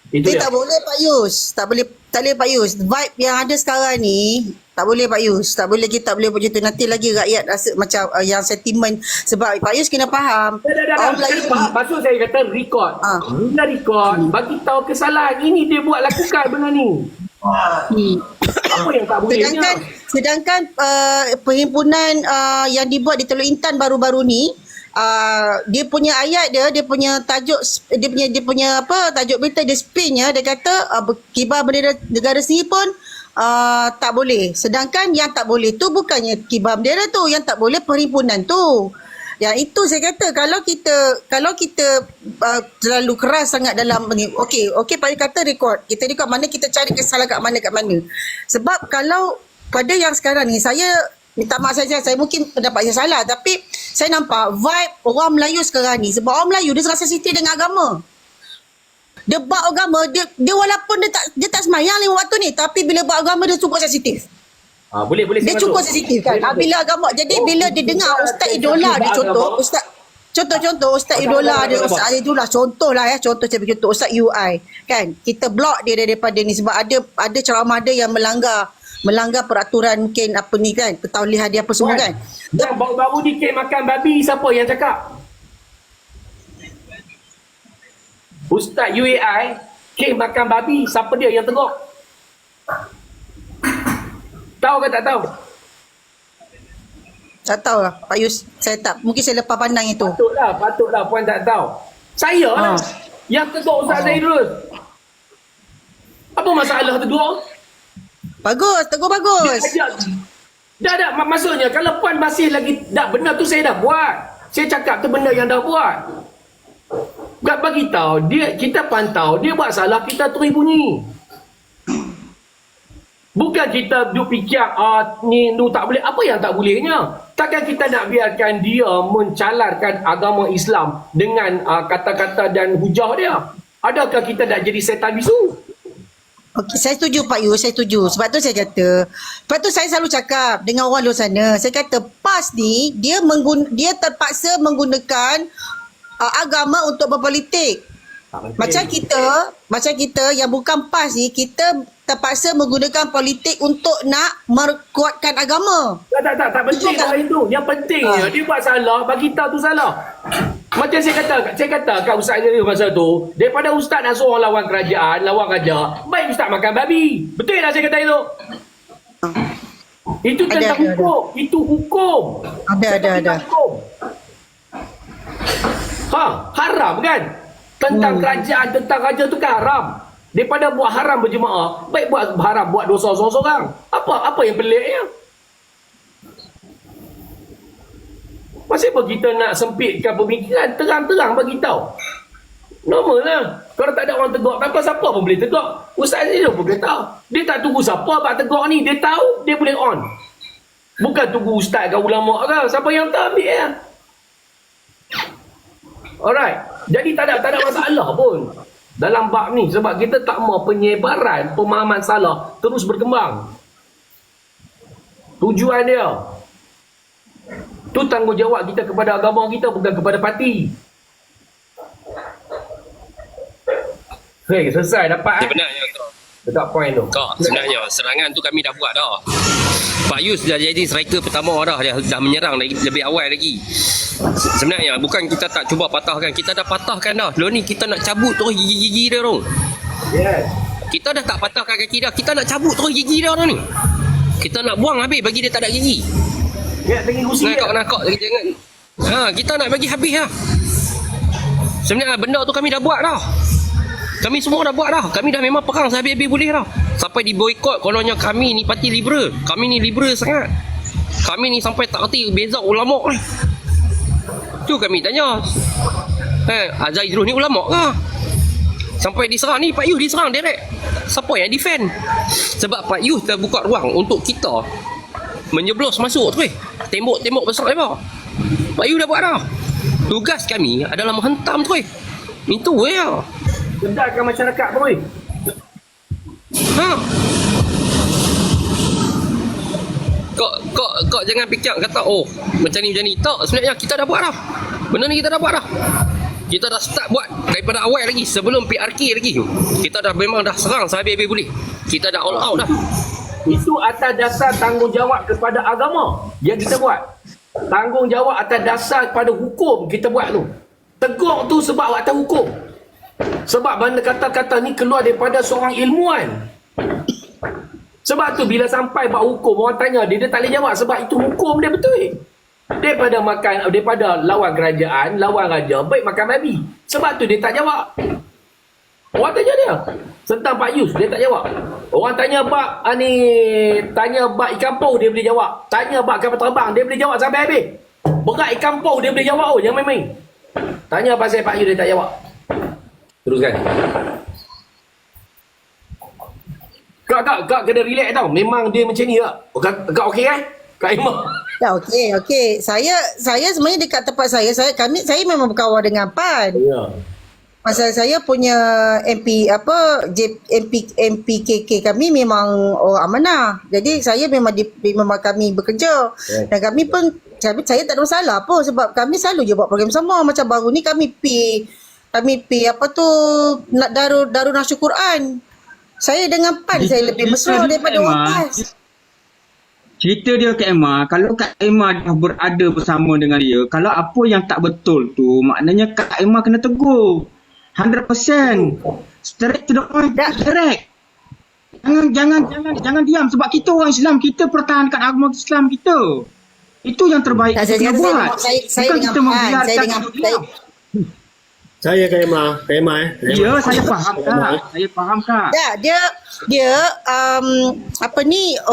S2: Itu dia.
S11: Tak boleh Pak Yus. Tak boleh Pak Yus. Vibe yang ada sekarang ni tak boleh Pak Yus. Tak boleh, kita boleh macam tu. Nanti lagi rakyat rasa macam yang sentimen. Sebab Pak Yus kena faham.
S2: Maksud saya kata record. Bila record, bagi tahu kesalahan ini dia buat lakukan benda ni. Apa yang tak boleh?
S11: Sedangkan perhimpunan yang dibuat di Teluk Intan baru-baru ni, dia punya ayat dia punya tajuk, dia punya apa, tajuk berita dia spinnya, dia kata kibar bendera negara sendiri pun tak boleh. Sedangkan yang tak boleh tu bukannya kibar bendera tu, yang tak boleh perhimpunan tu. Yang itu saya kata, kalau kita terlalu keras sangat dalam ni, okey Pak Yus kata record mana kita cari kesalahan kat mana. Sebab kalau pada yang sekarang ni, saya minta maaf saja, saya mungkin pendapat saya salah, tapi saya nampak vibe orang Melayu sekarang ni, sebab orang Melayu dia sangat sensitif dengan agama. Debat agama, dia walaupun dia tak semayang 5 waktu ni, tapi bila buat agama dia cukup sensitif.
S2: Boleh
S11: dia cukup sensitif kan. Bila agama, jadi bila dia dengar ustaz idola dia, contoh ustaz idola dia, ustaz idola, contohlah contoh saya bagi contoh ustaz UI kan, kita block dia daripada ni sebab ada ceramah dia yang melanggar peraturan mungkin apa ni kan, ketaulihan dia apa semua kan.
S2: Yang baru-baru ni kek makan babi, siapa yang cakap? Ustaz UAI kek makan babi, siapa dia yang tegur? Tahu ke tak tahu?
S11: Tak tahu lah Pak Yus, saya tak, mungkin saya lepas pandang itu.
S2: Patutlah puan tak tahu. Saya lah yang tegur Ustaz Zaidul. Apa masalah tegur?
S11: Tegur bagus.
S2: Dah, maksudnya kalau puan masih lagi benda tu saya dah buat. Saya cakap tu benda yang dah buat. Bagi tahu dia, kita pantau dia buat salah, kita terus bunyi. Bukan kita duk fikir ni tak boleh. Apa yang tak bolehnya? Takkan kita nak biarkan dia mencalarkan agama Islam dengan kata-kata dan hujah dia? Adakah kita nak jadi setan bisu?
S11: Okey, saya setuju Pak Yus, saya setuju. Sebab tu saya kata, sebab tu saya selalu cakap dengan orang luar sana, saya kata PAS ni dia terpaksa menggunakan agama untuk berpolitik. Macam kita yang bukan PAS ni, kita terpaksa menggunakan politik untuk nak merkuatkan agama.
S2: Tak penting lah itu. Yang pentingnya dia buat salah, bagi tahu tu salah. Macam saya kata kat Ustaz Azril masa tu, daripada Ustaz nak suruh lawan kerajaan, lawan raja, baik Ustaz makan babi. Betul lah saya kata itu. Itu tentang hukum. Itu hukum.
S11: Ada.
S2: Hukum. Haram kan? Tentang kerajaan, tentang raja tu kan haram. Daripada buat haram berjemaah, baik buat haram, buat dosa seorang-seorang. Apa yang peliknya? Masih apa kita nak sempitkan pemikiran? Terang-terang bagi tahu. Normal lah. Kalau tak ada orang tegur, tanpa siapa pun boleh tegur. Ustaz ni pun boleh tahu. Dia tak tunggu siapa abang tegur ni. Dia tahu, dia boleh on. Bukan tunggu ustaz ke ulama ke. Siapa yang tak ambil ya. Alright. Jadi tak ada masalah pun dalam bab ni. Sebab kita tak mau penyebaran pemahaman salah terus berkembang. Tujuan dia. Tu tanggungjawab kita kepada agama kita, bukan kepada parti. Hei, selesai dapat.
S4: Sebenarnya kau.
S2: Dekat point tu.
S4: Kau sebenarnya serangan tu kami dah buat dah. Pak Yus dah jadi striker pertama dah. Dia dah menyerang lebih awal lagi. Sebenarnya bukan kita tak cuba patahkan. Kita dah patahkan dah. Lalu ni kita nak cabut terus gigi-gigi dia tu.
S2: Yes.
S4: Kita dah tak patahkan kaki dia. Kita nak cabut terus gigi dia ni. Kita nak buang habis bagi dia tak ada gigi.
S2: Ya, tinggi kursi dia.
S4: Nakak lagi jangan. Kita nak bagi habis lah. Sebenarnya benda tu kami dah buat dah. Kami semua dah buat dah. Kami dah memang perang sehabis-habis boleh dah. Sampai diboikot kononnya kami ni parti liberal. Kami ni liberal sangat. Kami ni sampai tak kerti beza ulama ni. Tu kami tanya. Azhar Idrus ni ulama ke? Sampai diserang ni Pak Yus diserang direct. Siapa yang defend? Sebab Pak Yus dah buka ruang untuk kita menyeblos masuk tu. Tembok-tembok besar lebar. Pak Yus dah buat dah. Tugas kami adalah menghentam tu. Itu ya.
S2: Sedarkan masyarakat pun.
S4: Kau jangan fikir kata macam ni. Tak, sebenarnya kita dah buat dah. Benda ni kita dah buat dah. Kita dah start buat daripada awal lagi, sebelum PRK lagi. Kita dah memang dah serang sehabis-habis boleh. Kita dah all out dah.
S2: Itu atas dasar tanggungjawab kepada agama yang kita buat. Tanggungjawab atas dasar pada hukum kita buat tu. Tegur tu sebab atas hukum. Sebab benda kata-kata ni keluar daripada seorang ilmuwan. Sebab tu bila sampai bab hukum, orang tanya dia tak boleh jawab sebab itu hukum dia betul. Daripada lawan kerajaan, lawan raja, baik makan babi. Sebab tu dia tak jawab. Orang tanya dia tentang Pak Yus, dia tak jawab. Orang tanya bab tanya bab ikan pau, dia boleh jawab. Tanya bab kapal terbang, dia boleh jawab sampai habis. Berat ikan pau, dia boleh jawab. Jangan main-main. Tanya pasal Pak Yus, dia tak jawab. Teruskan. Kak kena relax tau. Memang dia macam ni tak? Kak okey kan? Kak Imah.
S11: Ya, okey. Saya sebenarnya dekat tempat saya memang berkawan dengan PAN.
S2: Ya.
S11: Pasal saya punya MPKK kami memang orang amanah. Jadi saya memang kami bekerja. Dan kami pun saya tak ada masalah pun sebab kami selalu je buat program sama. Macam baru ni kami nak Darul Nasyur Quran. Saya dengan PAN saya lebih mesra daripada orang PAS.
S3: Cerita dia Kak Emma, kalau Kak Emma dah berada bersama dengan dia, kalau apa yang tak betul tu, maknanya Kak Emma kena tegur. 100%. Straight to the point. Direct. Jangan diam sebab kita orang Islam, kita pertahankan agama Islam kita. Itu yang terbaik kita kena buat.
S11: Saya dengan PAN,
S5: Saya Kak Emma.
S3: Ya, saya faham Kak. Saya faham Kak.
S11: dia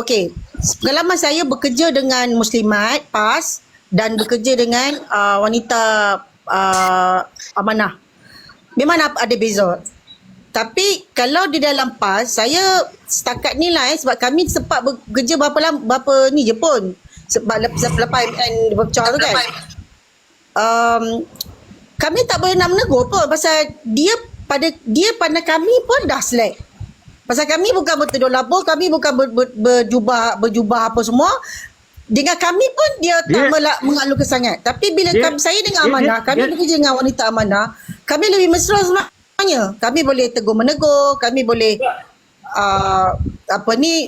S11: okey. Pengalaman saya bekerja dengan Muslimat PAS dan bekerja dengan wanita amanah. Memang ada beza. Tapi kalau di dalam PAS, saya setakat ni lah sebab kami sempat bekerja berapa ni je pun. Sebab lepas MN berpecah tu kan. Kami tak boleh nak menegur pun pasal dia pada kami pun dah slack. Pasal kami bukan bertudung labur, kami bukan berjubah apa semua. Dengan kami pun dia tak mengalukan sangat. Tapi bila saya dengan amanah, kami bekerja dengan wanita amanah, kami lebih mesra sebenarnya. Kami boleh tegur menegur, kami boleh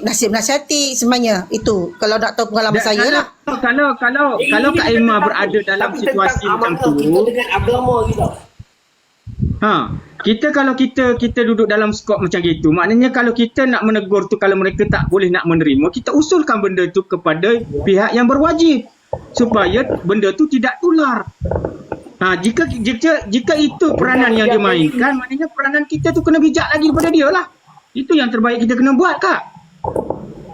S11: nasihati sebenarnya. Itu kalau nak tahu pengalaman saya lah.
S3: Kalau Kak Emma berada dalam situasi macam tu,
S2: kita dengan agama kita.
S3: Kita kalau kita duduk dalam skop macam gitu, maknanya kalau kita nak menegur tu, kalau mereka tak boleh nak menerima, kita usulkan benda tu kepada pihak yang berwajib supaya benda tu tidak tular. Jika itu peranan yang dia mainkan, maknanya peranan kita tu kena bijak lagi daripada dia lah. Itu yang terbaik kita kena buat Kak.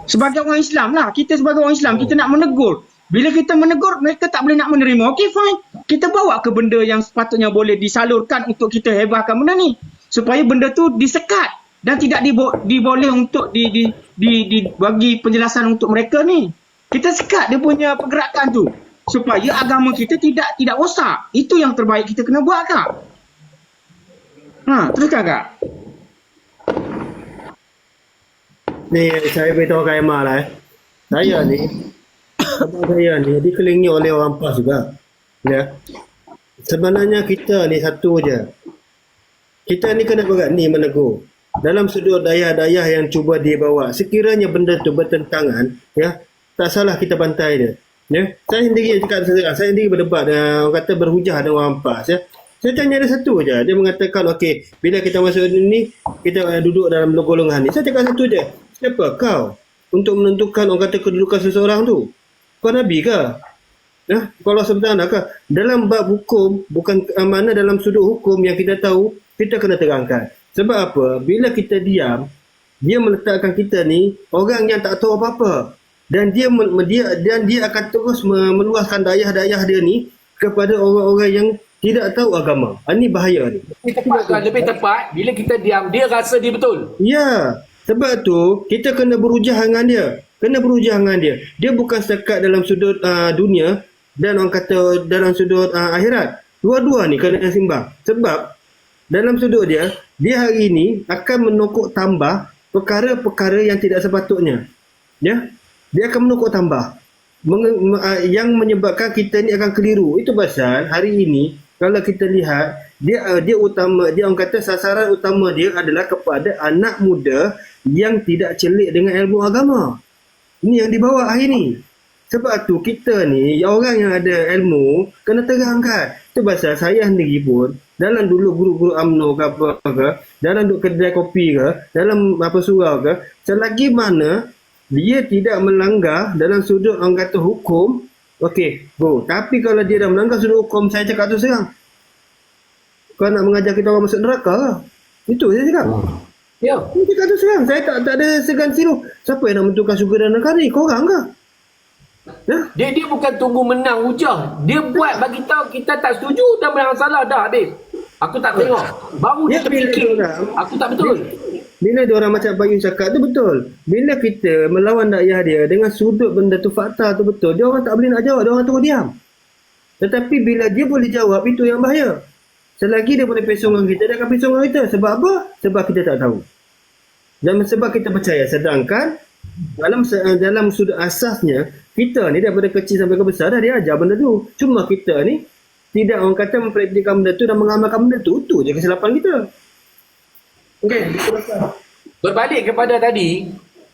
S3: Sebagai orang Islam lah, kita sebagai orang Islam, kita nak menegur. Bila kita menegur, mereka tak boleh nak menerima, okey fine. kita bawa ke benda yang sepatutnya boleh disalurkan untuk kita hebahkan benda ni. Supaya benda tu disekat dan tidak diboleh untuk dibagi penjelasan untuk mereka ni. Kita sekat dia punya pergerakan tu supaya agama kita tidak rosak. Itu yang terbaik kita kena buat, Kak. Teruskan, Kak.
S5: Ni saya beritahu Kak Emma lah. Saya ni, abang saya ni dikelilingi oleh orang PAS juga. Ya. Sebenarnya kita ni satu je. Kita ni kena berani menegur. Dalam sudut dayah-dayah yang cuba dibawa, sekiranya benda tu bertentangan, ya, tak salah kita bantai dia. Ya. Saya sendiri cakap, saya sendiri berdebat dengan orang kata berhujah dengan orang PAS, ya. Saya tanya dia satu je. Dia mengatakan, okey, bila kita masuk ni, kita duduk dalam golongan ni. Saya cakap satu je. Siapa kau untuk menentukan orang kata kedudukan seseorang tu? Kau Nabi ke? Ya? Kalau sebenarnya ke? Dalam bab hukum, bukan mana dalam sudut hukum yang kita tahu, kita kena terangkan. Sebab apa? Bila kita diam, dia meletakkan kita ni orang yang tak tahu apa-apa. Dan dia akan terus meluaskan dayah-dayah dia ni kepada orang-orang yang tidak tahu agama. Ini bahaya ni.
S2: Lebih tepat, bila kita diam, dia rasa dia betul.
S5: Ya, sebab tu kita kena berhujah dengan dia. Dia bukan sekat dalam sudut dunia dan orang kata dalam sudut akhirat. Dua-dua ni kena seimbang. Sebab dalam sudut dia hari ini akan menokok tambah perkara-perkara yang tidak sepatutnya. Ya, dia akan menokok tambah yang menyebabkan kita ni akan keliru. Itu pasal hari ini kalau kita lihat dia orang kata sasaran utama dia adalah kepada anak muda yang tidak celik dengan ilmu agama. Ini yang dibawa hari ni. Sebab tu kita ni orang yang ada ilmu kena terangkan. Itu pasal saya sendiri pun dalam dulu guru-guru UMNO ke apa ke, dalam duduk kedai kopi ke, dalam apa surau ke, selagi mana dia tidak melanggar dalam sudut orang kata hukum, okey, go. Tapi kalau dia dah melanggar sudut hukum, saya cakap tu serang. Kau nak mengajar kita orang masuk neraka ke? Itu saya cakap.
S2: Ya.
S5: Saya cakap tu serang. Saya tak ada segan silu. Siapa yang nak menentukan syurga dan neraka ni? Korang ke? Ya?
S2: Dia bukan tunggu menang hujah. Dia buat bagi tahu kita tak setuju dan menang salah dah habis. Aku tak tengok. Baru dia terfikir. Aku tak betul.
S5: Bila dia orang macam Bayu cakap tu betul. Bila kita melawan dakwah dia dengan sudut benda tu fakta tu betul, dia orang tak boleh nak jawab, dia orang terus diam. Tetapi bila dia boleh jawab, itu yang bahaya. Selagi dia boleh pesong dengan kita, dia akan pesong dengan kita. Sebab apa? Sebab kita tak tahu. Dan sebab kita percaya. Sedangkan dalam sudut asasnya, kita ni daripada kecil sampai ke besar dah dia ajar benda tu. Cuma kita ni tidak orang kata mempraktikkan benda tu dan mengamalkan benda tu. Itu je kesilapan kita. Okey,
S2: berbalik kepada tadi,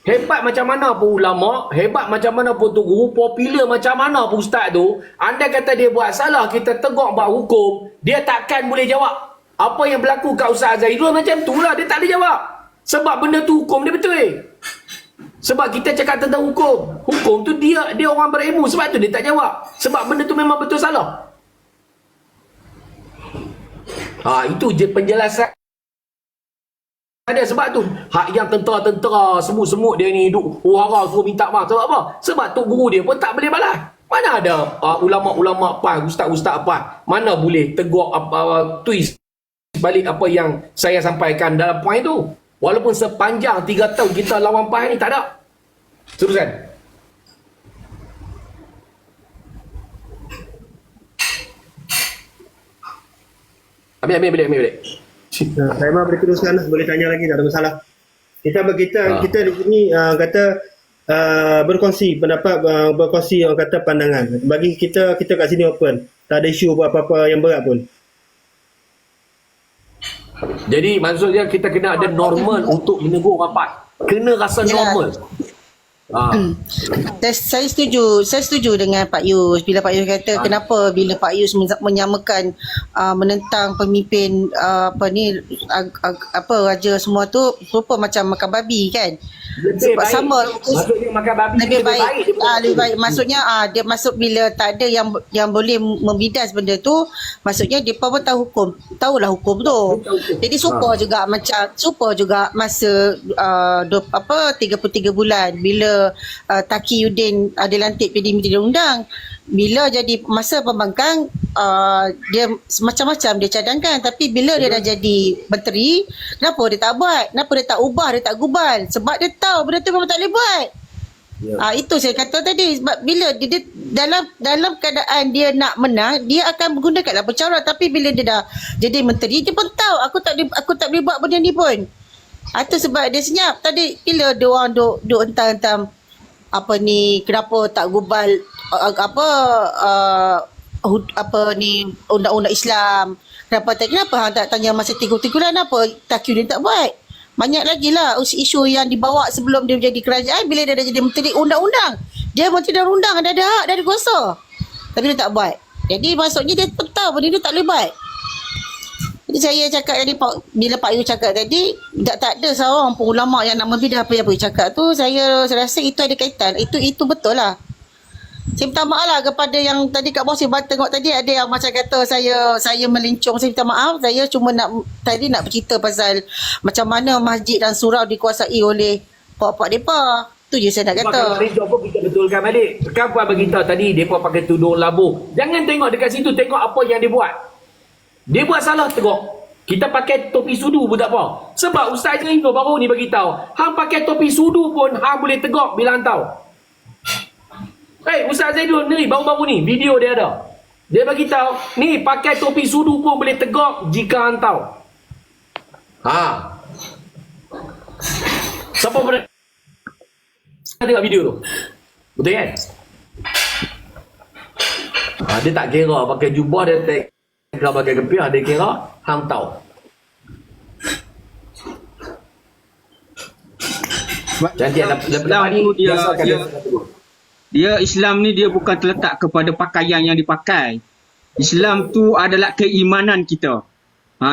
S2: hebat macam mana pun ulama, hebat macam mana pun tu guru, popular macam mana pun ustaz tu, anda kata dia buat salah, kita tegur buat hukum, dia takkan boleh jawab. Apa yang berlaku kat Ustaz Zaidul macam tu lah, dia tak boleh jawab. Sebab benda tu hukum dia betul. Sebab kita cakap tentang hukum. Hukum tu dia orang berilmu, sebab tu dia tak jawab. Sebab benda tu memang betul salah. Itu je penjelasan. Ada sebab tu hak yang tentera-tentera semut-semut dia ni duk hura suruh minta maaf. Sebab apa? Sebab tu guru dia pun tak boleh balas. Mana ada ulama-ulama PAS, ustaz-ustaz PAS, mana boleh tegur twist balik apa yang saya sampaikan dalam poin tu. Walaupun sepanjang 3 tahun kita lawan PAS ni tak ada. Teruskan. Ambil.
S5: Saya mahu boleh teruskan lah. Boleh tanya lagi, tak ada masalah. Kita di sini kata berkongsi pendapat, berkongsi orang kata pandangan. Bagi kita kat sini open. Tak ada isu apa-apa yang berat pun.
S2: Jadi maksudnya kita kena ada normal untuk menegur rapat. Kena rasa normal.
S11: Saya setuju dengan Pak Yus bila Pak Yus kata kenapa bila Pak Yus menyamakan menentang pemimpin raja semua tu rupa macam makan babi kan. Sebab sama
S2: maksudnya makan babi
S11: lebih baik maksudnya dia masuk bila tak ada yang boleh membidas benda tu, maksudnya depa pun tahu hukum, tahulah hukum tu. Jadi supaya juga masa 33 bulan bila Taqiyuddin ada lantik jadi menteri undang, bila jadi masa pembangkang, dia macam-macam dia cadangkan, tapi bila dia dah jadi menteri, kenapa dia tak buat? Kenapa dia tak ubah, dia tak gubal? Sebab dia tahu benda tu memang tak boleh buat. Itu saya kata tadi, sebab bila dia dalam keadaan dia nak menang, dia akan menggunakan lah cara, tapi bila dia dah jadi menteri, dia pun tahu aku tak boleh buat benda ni pun. Itu sebab dia senyap. Tadi bila dia orang duk hentam-hentam apa ni, kenapa tak gubal undang-undang Islam, kenapa hang tak tanya masa 3 bulan apa TAQ dia tak buat. Banyak lagi lah isu yang dibawa sebelum dia menjadi kerajaan. Bila dia dah jadi menteri undang-undang, dia menteri undang-undang, dah ada hak, dah ada kuasa, tapi dia tak buat. Jadi maksudnya dia tahu benda dia tak boleh buat. Jadi saya cakap tadi, bila Pak Yu cakap tadi, tak ada seorang pun ulama yang nak membidah apa yang Pak Yu cakap tu. Saya rasa itu ada kaitan. Itu betul lah. Saya minta maaf lah kepada yang tadi kat bawah saya tengok tadi ada yang macam kata saya melincong. Saya minta maaf. Saya cuma nak bercerita pasal macam mana masjid dan surau dikuasai oleh pak-pak mereka. Tu je saya nak kata.
S2: Kalau melincong pun kita betulkan balik. Kenapa beritahu tadi mereka pakai tudung labuh. Jangan tengok dekat situ, tengok apa yang dia buat. Dia buat salah teruk. Kita pakai topi sudu pun tak apa. Sebab Ustaz Zainul baru ni beritahu, hang pakai topi sudu pun hang boleh tegak bila hang tahu. Ustaz Zainul ni baru-baru ni video dia ada. Dia beritahu, ni pakai topi sudu pun boleh tegak jika hang tahu. Siapa pernah tengok video tu? Betul kan? Dia tak kira pakai jubah, dia tak kira pakai kepiah, dia kira hang tahu. Cantik lepas ni
S3: dia Islam ni dia bukan terletak kepada pakaian yang dipakai. Islam tu adalah keimanan kita.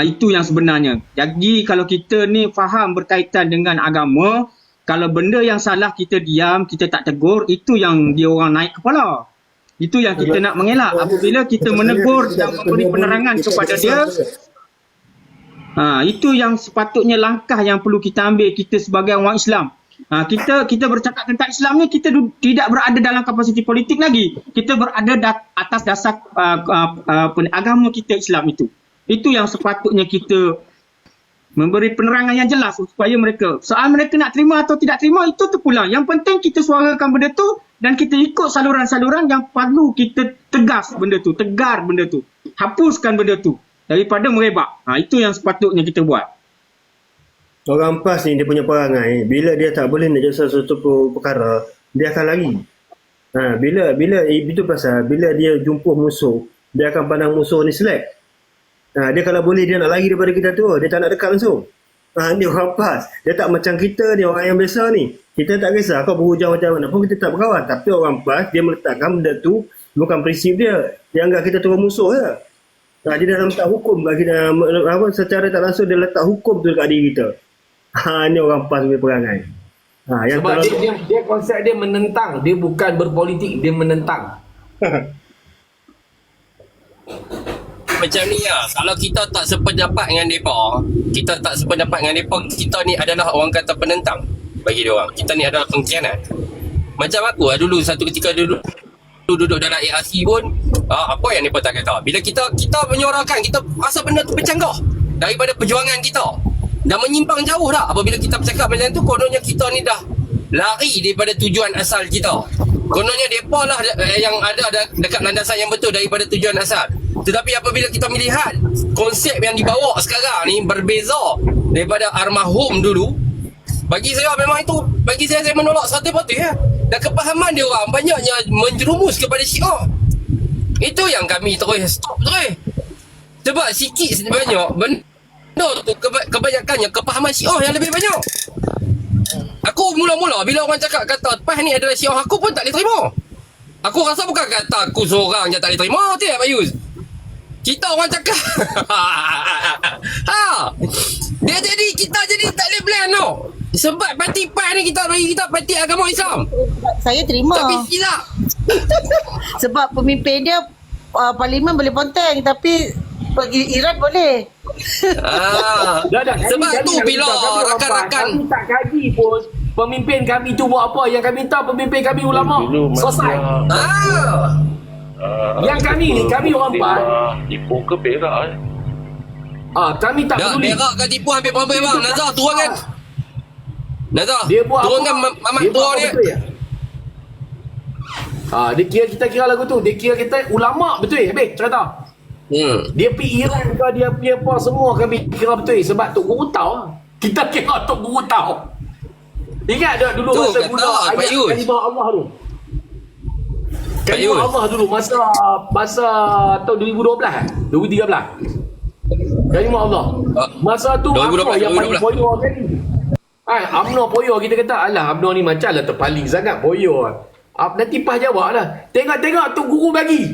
S3: Itu yang sebenarnya. Jadi kalau kita ni faham berkaitan dengan agama, kalau benda yang salah kita diam, kita tak tegur, itu yang dia orang naik kepala. Itu yang kita nak mengelak. Apabila kita menegur dan memberi penerangan kepada dia, itu yang sepatutnya langkah yang perlu kita ambil, kita sebagai orang Islam. Kita bercakap tentang Islam ni, kita tidak berada dalam kapasiti politik lagi. Kita berada atas dasar agama kita Islam itu. Itu yang sepatutnya kita memberi penerangan yang jelas supaya mereka, soal mereka nak terima atau tidak terima, itu terpulang. Yang penting kita suarakan benda tu dan kita ikut saluran-saluran yang perlu kita tegas benda tu, tegar benda tu, hapuskan benda tu daripada merebak. Itu yang sepatutnya kita buat.
S5: Orang PAS ni dia punya perangai, bila dia tak boleh nak jawab sesuatu perkara, dia akan lari. Bila itu pasal bila dia jumpa musuh, dia akan pandang musuh ni select. Dia kalau boleh dia nak lari daripada kita tu, dia tak nak dekat langsung. Ni orang PAS. Dia tak macam kita ni, orang yang biasa ni. Kita tak kisah kau berhujang macam mana pun, kita tak berkawan. Tapi orang PAS, dia meletakkan benda tu bukan prinsip dia. Dia anggap kita turun musuh je. Dia dalam letak hukum bagi secara tak langsung dia letak hukum tu dekat diri kita. Ni orang PAS punya perangai. Yang
S2: sebab dia konsep dia menentang, dia bukan berpolitik, dia menentang.
S4: Macam ni lah, kalau kita tak sependapat dengan mereka, kita ni adalah orang kata penentang bagi dia orang. Kita ni adalah pengkhianat. Macam aku lah dulu, satu ketika duduk dalam ARC pun, apa yang mereka tak kata. Bila kita menyuarakan, kita rasa benda tu bercanggah daripada perjuangan kita. Dah menyimpang jauh dah. Apabila kita bercakap macam tu, kononnya kita ni dah lari daripada tujuan asal kita. Kononnya mereka lah yang ada dekat landasan yang betul daripada tujuan asal. Tetapi apabila kita melihat konsep yang dibawa sekarang ni berbeza daripada armahum dulu, bagi saya memang itu, bagi saya menolak 100% ya. Dan kepahaman dia orang banyaknya menjerumus kepada Syiah. Itu yang kami terus stop terus. Sebab sikit sebanyak benda tu kebanyakannya kepahaman Syiah yang lebih banyak. Aku mula-mula bila orang cakap kata PAS ni adalah Syiah, aku pun tak boleh terima. Aku rasa bukan kata aku seorang je tak boleh terima, tidak Pak Yus. Kita orang cakap kita jadi tak boleh blend tau. Sebab parti PAS ni kita bagi kita parti agama Islam.
S11: Saya terima.
S4: Tapi silap.
S11: Sebab pemimpin dia parlimen boleh ponteng, tapi Iran boleh.
S4: Sebab tu bila rakan-rakan
S2: kami tak kaji pun pemimpin kami tu buat apa, yang kami tahu pemimpin kami ulama selesai. Yang kami ni, kami orang PAS.
S12: Ipoh ke berak
S2: Kami tak
S4: Dah,
S2: peduli.
S4: berak kan tipu ambil pampai bang. Nazar, turunkan. Nazar,
S2: Dia buat
S4: turunkan
S2: apa?
S4: Mamat
S2: Dia buat
S4: tua
S2: apa
S4: dia.
S2: betul ya? Dia kira kita kira lagu tu. Dia kira kita ulama betul ya? Habis cerita. Dia pergi Iran ke dia pergi apa semua kami kira betul sebab Tok Guru tahu. Kita kira Tok Guru tahu. Ingat tak dulu
S4: Tu,
S2: masa
S4: kata
S2: guna
S4: Pak
S2: ayat
S4: Yus.
S2: kalimah Allah tu.
S4: Pak
S2: Kalimah
S4: Yus.
S2: Allah dulu masa tahun 2012 2013. Kalimah Allah. Masa tu
S4: 2012,
S2: apa yang paling
S4: 2012.
S2: poyo kali? UMNO poyo kita kata alah UMNO ni macam lah terpaling sangat poyo. Nanti PAS jawab lah. Tengok Tok Guru bagi.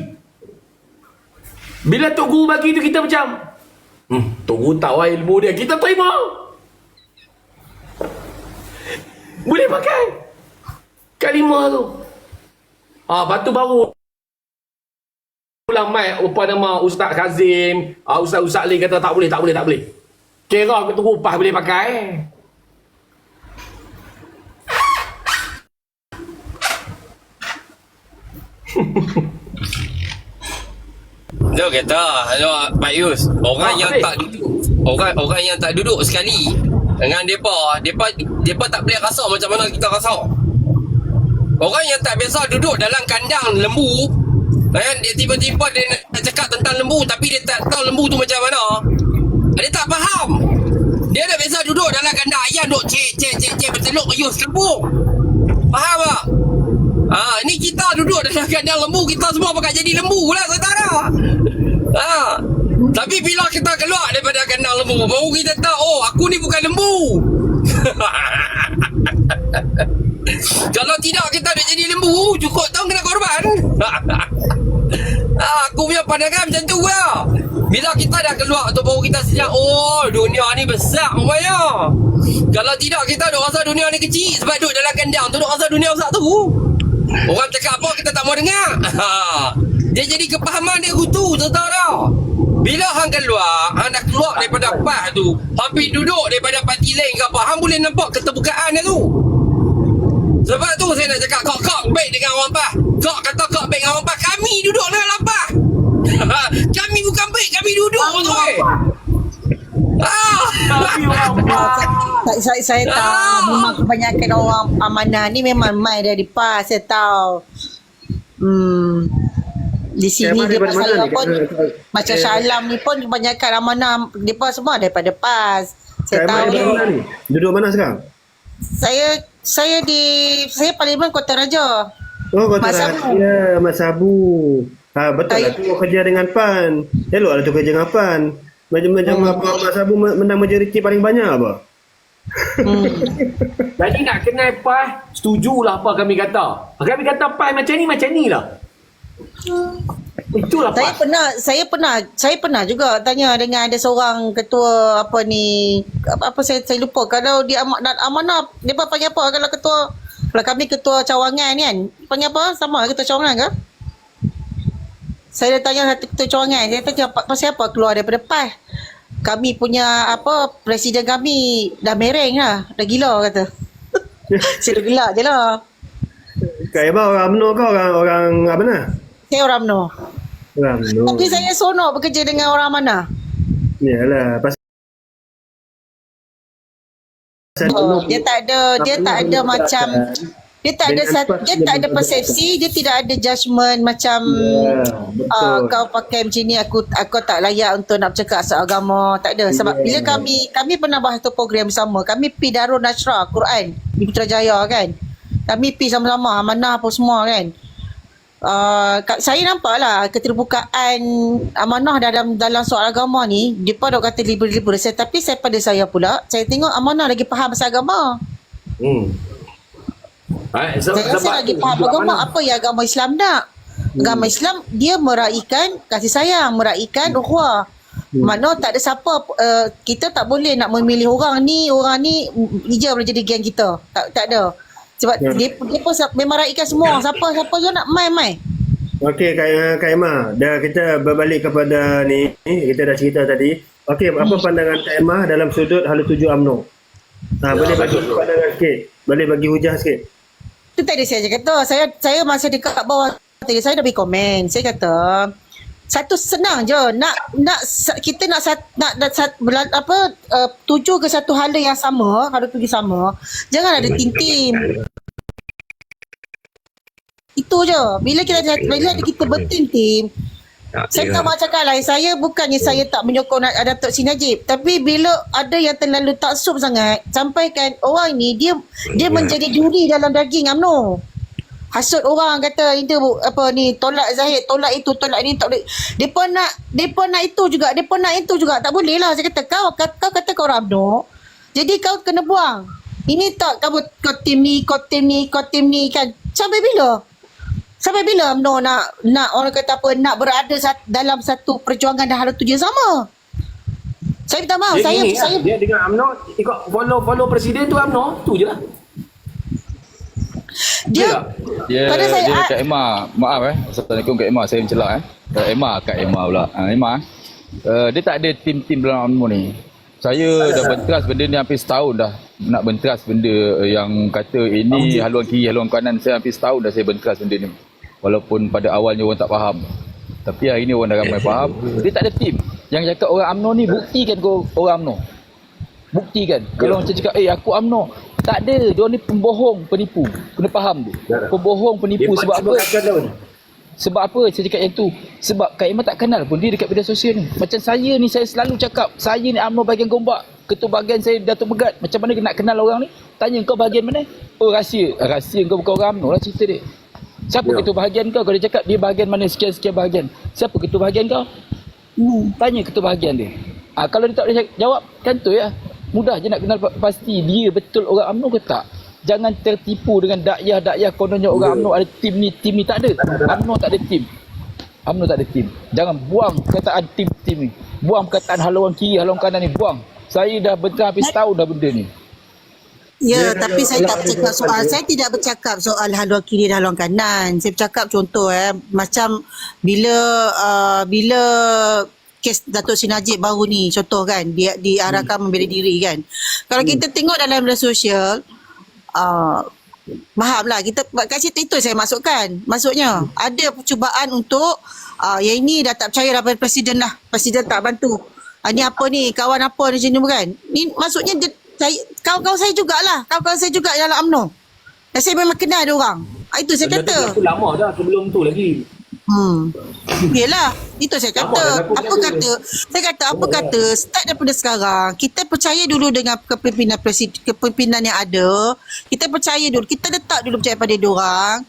S2: Bila Tok Guru bagi tu kita macam Tok Guru tahu ilmu dia. Kita terima. Boleh pakai kalimah tu. Lepas tu baru ulang mic apa nama Ustaz Kazim, Ustaz Lee kata tak boleh. Kira aku tunggu PAS boleh pakai.
S4: Dia kata, Pak Yus, orang yang tak duduk, orang yang tak duduk sekali dengan depa tak boleh rasa macam mana kita rasa. Orang yang tak biasa duduk dalam kandang lembu, dia tiba-tiba dia nak cakap tentang lembu tapi dia tak tahu lembu tu macam mana. Dia tak faham. Dia dah biasa duduk dalam kandang ayam duk cek berteluk rius lembu. Faham tak? Ni kita duduk dalam kandang lembu, kita semua pakai jadi lembu lah saudara. Tapi bila kita keluar daripada kandang lembu, baru kita tahu, aku ni bukan lembu. Kalau tidak kita nak jadi lembu, cukup tahun kena korban. Aku punya pandangan macam tu lah. Bila kita dah keluar tu baru kita senyap, dunia ni besar rupanya. Kalau tidak kita duk rasa dunia ni kecil sebab duduk dalam kandang tu duk rasa dunia besar tu. Orang cakap apa kita tak mau dengar. Dia jadi kepahaman dia kutu, tahu tak? Bila hang keluar, hang dah keluar daripada PAS tu, hampir duduk daripada parti lain ke apa, hang boleh nampak keterbukaan dia tu. Sebab tu saya nak cakap kau baik dengan orang PAS. Kau kata kau baik dengan orang PAS, kami duduk dalam PAS. Kami bukan baik, kami duduk tu.
S11: Saya tahu memang kebanyakan orang amanah ni memang main dari PAS, saya tahu. Di sini dia pasal pun macam Syalam ni pun kebanyakan amanah depa semua daripada PAS. Saya tahu.
S5: Duduk mana sekarang?
S11: Saya Parlimen Kota Raja.
S5: Kota Raja. Ya, Mas Sabu. Betul lah tu kerja dengan PAN. Eloklah tu kerja dengan PAN. Macam apa Mas Sabu menang majoriti paling banyak apa?
S2: Jadi nak kenal PAS, setujulah apa kami kata. Kami kata PAS macam ni lah. Itulah PAS.
S11: Saya pernah juga tanya dengan ada seorang ketua saya lupa, kalau dia amanah dia panggil apa kalau ketua, kalau kami ketua cawangan kan panggil apa, sama ketua cawangan ke? Saya dah tanya satu ketua cawangan, dia tanya pasal apa keluar daripada PAS. Kami punya presiden kami dah mereng lah, dah gila kata. Saya dah gelak je lah.
S5: Kak Eba orang UMNO ke orang apa nak?
S11: Saya orang UMNO.
S5: Orang UMNO.
S11: Tapi saya seronok bekerja dengan orang mana?
S5: Yalah, pasal
S11: Dia tak ada macam dia tak ada persepsi, dia tidak ada judgement macam kau pakai macam ni aku tak layak untuk nak bercakap asal agama, tak ada. Sebab bila kami pernah bahas tu program bersama, kami pi Darul Nasrah Quran di Putrajaya kan, kami pi sama-sama amanah apa semua kan. Saya nampaklah keterbukaan amanah dalam soal agama ni, depa dok kata liberal, tapi pada saya pula saya tengok amanah lagi faham pasal agama. Saya rasa lagi faham agama, apa yang agama Islam nak. Agama Islam dia meraihkan kasih sayang, meraihkan ukhuwah. Makna tak ada siapa, kita tak boleh nak memilih orang ni je boleh jadi geng kita. Tak ada. Sebab dia pun memang raihkan semua. Siapa je nak main.
S5: Okey Kak Emma, dah kita berbalik kepada ni, kita dah cerita tadi. Okey, apa pandangan Kak Emma dalam sudut Hala Tuju UMNO? Boleh bagi pandangan sikit. Boleh bagi hujah sikit.
S11: Itu tadi saya kata, saya masih dekat bawah tadi saya dah bagi komen. Saya kata satu senang je kita nak tuju ke satu hala yang sama, hala tuju sama. Jangan ada tim-tim. Itu je. Bila kita bertim-tim, saya tak mahu cakap lah, saya bukannya saya tak menyokong Datuk Seri Najib, tapi bila ada yang terlalu taksub sangat, sampaikan orang ni dia menjadi duri dalam daging UMNO. Hasut orang kata itu tolak Zahid, tolak itu, tolak ini, tolak. Depa nak itu juga, depa nak itu juga. Tak boleh lah. Saya kata kau kata kau orang UMNO, jadi kau kena buang. Ini tak kau tim ni kan. Sampai bila UMNO nak orang kata apa, nak berada dalam satu perjuangan dah hala tuju sama. Saya minta maaf, saya
S2: dia dengan UMNO ikut follow presiden tu UMNO, tu je lah.
S11: Dia pada saya
S12: Kak Emma, maaf Assalamualaikum Kak Emma, saya mencelak Kak Emma pula. Emma dia tak ada tim-tim dalam UMNO ni. Saya dah benteras benda ni hampir setahun dah. Nak benteras benda yang kata ini haluan kiri, haluan kanan. Saya hampir setahun dah saya benteras benda ni. Walaupun pada awalnya orang tak faham. Tapi hari ni orang dah ramai faham. Dia tak ada tim. Yang cakap orang UMNO ni, buktikan kau orang UMNO. Buktikan. Kalau macam cakap aku UMNO, tak ada. Dia ni pembohong, penipu. Kena faham tu. Pembohong, penipu. Sebab apa? Sebab apa saya cakap yang tu? Sebab Kak Emma tak kenal pun dia dekat media sosial ni. Macam saya ni, saya selalu cakap, saya ni UMNO bahagian Gombak. Ketua bahagian saya Datuk Megat. Macam mana nak kenal orang ni? Tanya kau bahagian mana? Oh, rahsia. Rahsia kau bukan orang UMNO lah cerita dia. Siapa ketua bahagian kau? Kalau dia cakap dia bahagian mana, sekian-sekian bahagian. Siapa ketua bahagian kau? Tanya ketua bahagian dia. Kalau dia tak boleh jawab, kan tu ya. Mudah je nak kenal pasti dia betul orang UMNO ke tak. Jangan tertipu dengan dakyah kononnya orang UMNO ada tim ni tak ada. UMNO tak ada tim. UMNO tak ada tim. Jangan buang perkataan tim ni. Buang perkataan haluan kiri, haluan kanan ni, buang. Saya dah bentar habis tahun dah benda ni.
S11: Ya, tapi saya tak bercakap saya tidak bercakap soal haluan kiri dan haluan kanan. Saya bercakap contoh macam bila kes Datuk Seri Najib baru ni, contoh kan, dia diarahkan membela diri kan. Kalau kita tengok dalam media sosial, maaflah, kita kat situ itu saya masukkan. Maksudnya, ada percubaan untuk yang ini dah tak percaya dah presiden lah. Presiden tak bantu. Ni apa ni, kawan apa ni macam ni kan. Ni maksudnya kawan-kawan saya jugalah. Kawan-kawan saya juga dalam UMNO. Dan saya memang kenal dia orang. Itu saya kata.
S2: Itu lama dah sebelum tu lagi.
S11: Yelah, itu saya kata. Apa kata start daripada sekarang, kita percaya dulu dengan kepimpinan yang ada. Kita percaya dulu, kita letak dulu percaya pada diorang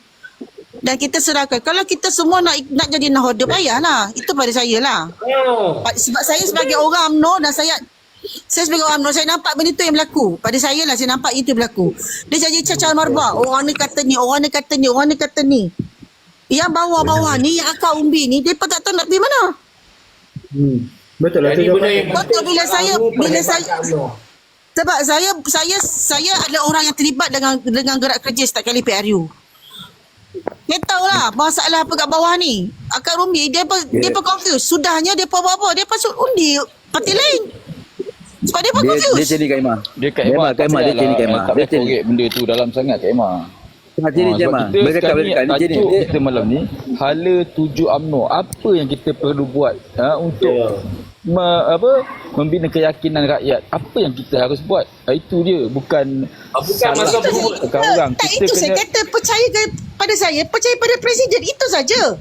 S11: dan kita serahkan. Kalau kita semua nak jadi nahoda, payahlah. Itu pada saya lah. Sebab saya sebagai orang UMNO dan saya sebagai orang UMNO, saya nampak benda tu yang berlaku. Pada saya lah, saya nampak itu berlaku. Dia jadi cacar marbah. Orang ni kata ni, orang ni kata ni, orang ni kata ni. Yang bawah-bawah ni, yang akar umbi ni, mereka tak tahu nak pergi mana.
S5: Betul lah.
S11: Betul bila saya sebab saya adalah orang yang terlibat dengan gerak kerja setiap kali PRU. Dia tahulah masalah apa kat bawah ni. Akar umbi, dia confused. Sudahnya dia buat apa? Dia pasal undi parti lain. Sebab dia confused.
S9: Dia jadi Kak Emma.
S12: Dia Kak Emma dia jadi Kak Emma. Tak boleh korek benda tu dalam sangat Kak Emma. Sebab kita tajuk kita malam ni, hala tuju UMNO. Apa yang kita perlu buat untuk membina keyakinan rakyat? Apa yang kita harus buat? Itu dia, bukan salah orang.
S11: Tak, itu saya kata percaya pada saya, percaya pada presiden, itu saja.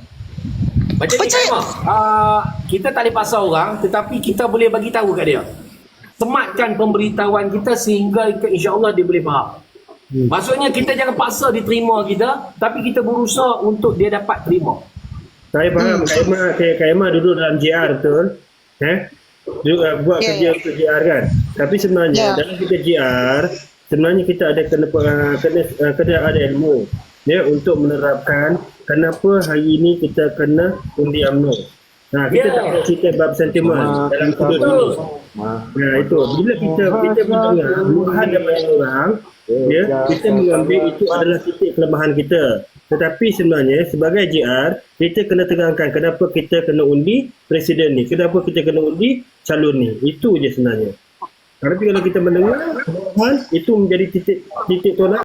S2: Macam ni Kak Emma, kita tak boleh pasal orang, tetapi kita boleh bagi tahu kat dia. Sematkan pemberitahuan kita sehingga insya-Allah dia boleh faham. Maksudnya kita jangan paksa diterima kita, tapi kita berusaha untuk dia dapat terima.
S5: Saya faham. Kak Emma duduk dalam JR, betul? Buat kerja untuk JR kan. Tapi sebenarnya dalam kita JR, sebenarnya kita ada kena ada ilmu untuk menerapkan kenapa hari ini kita kena undi UMNO. Kita tak boleh cerita bab sentimen dalam sudut ini. Itu bila kita mendengar luahan daripada orang, kita mengambil itu adalah titik kelemahan kita. Tetapi sebenarnya sebagai JR, kita kena tegangkan kenapa kita kena undi presiden ni, kenapa kita kena undi calon ni. Itu je sebenarnya. Tapi kalau kita mendengar, itu menjadi titik tolak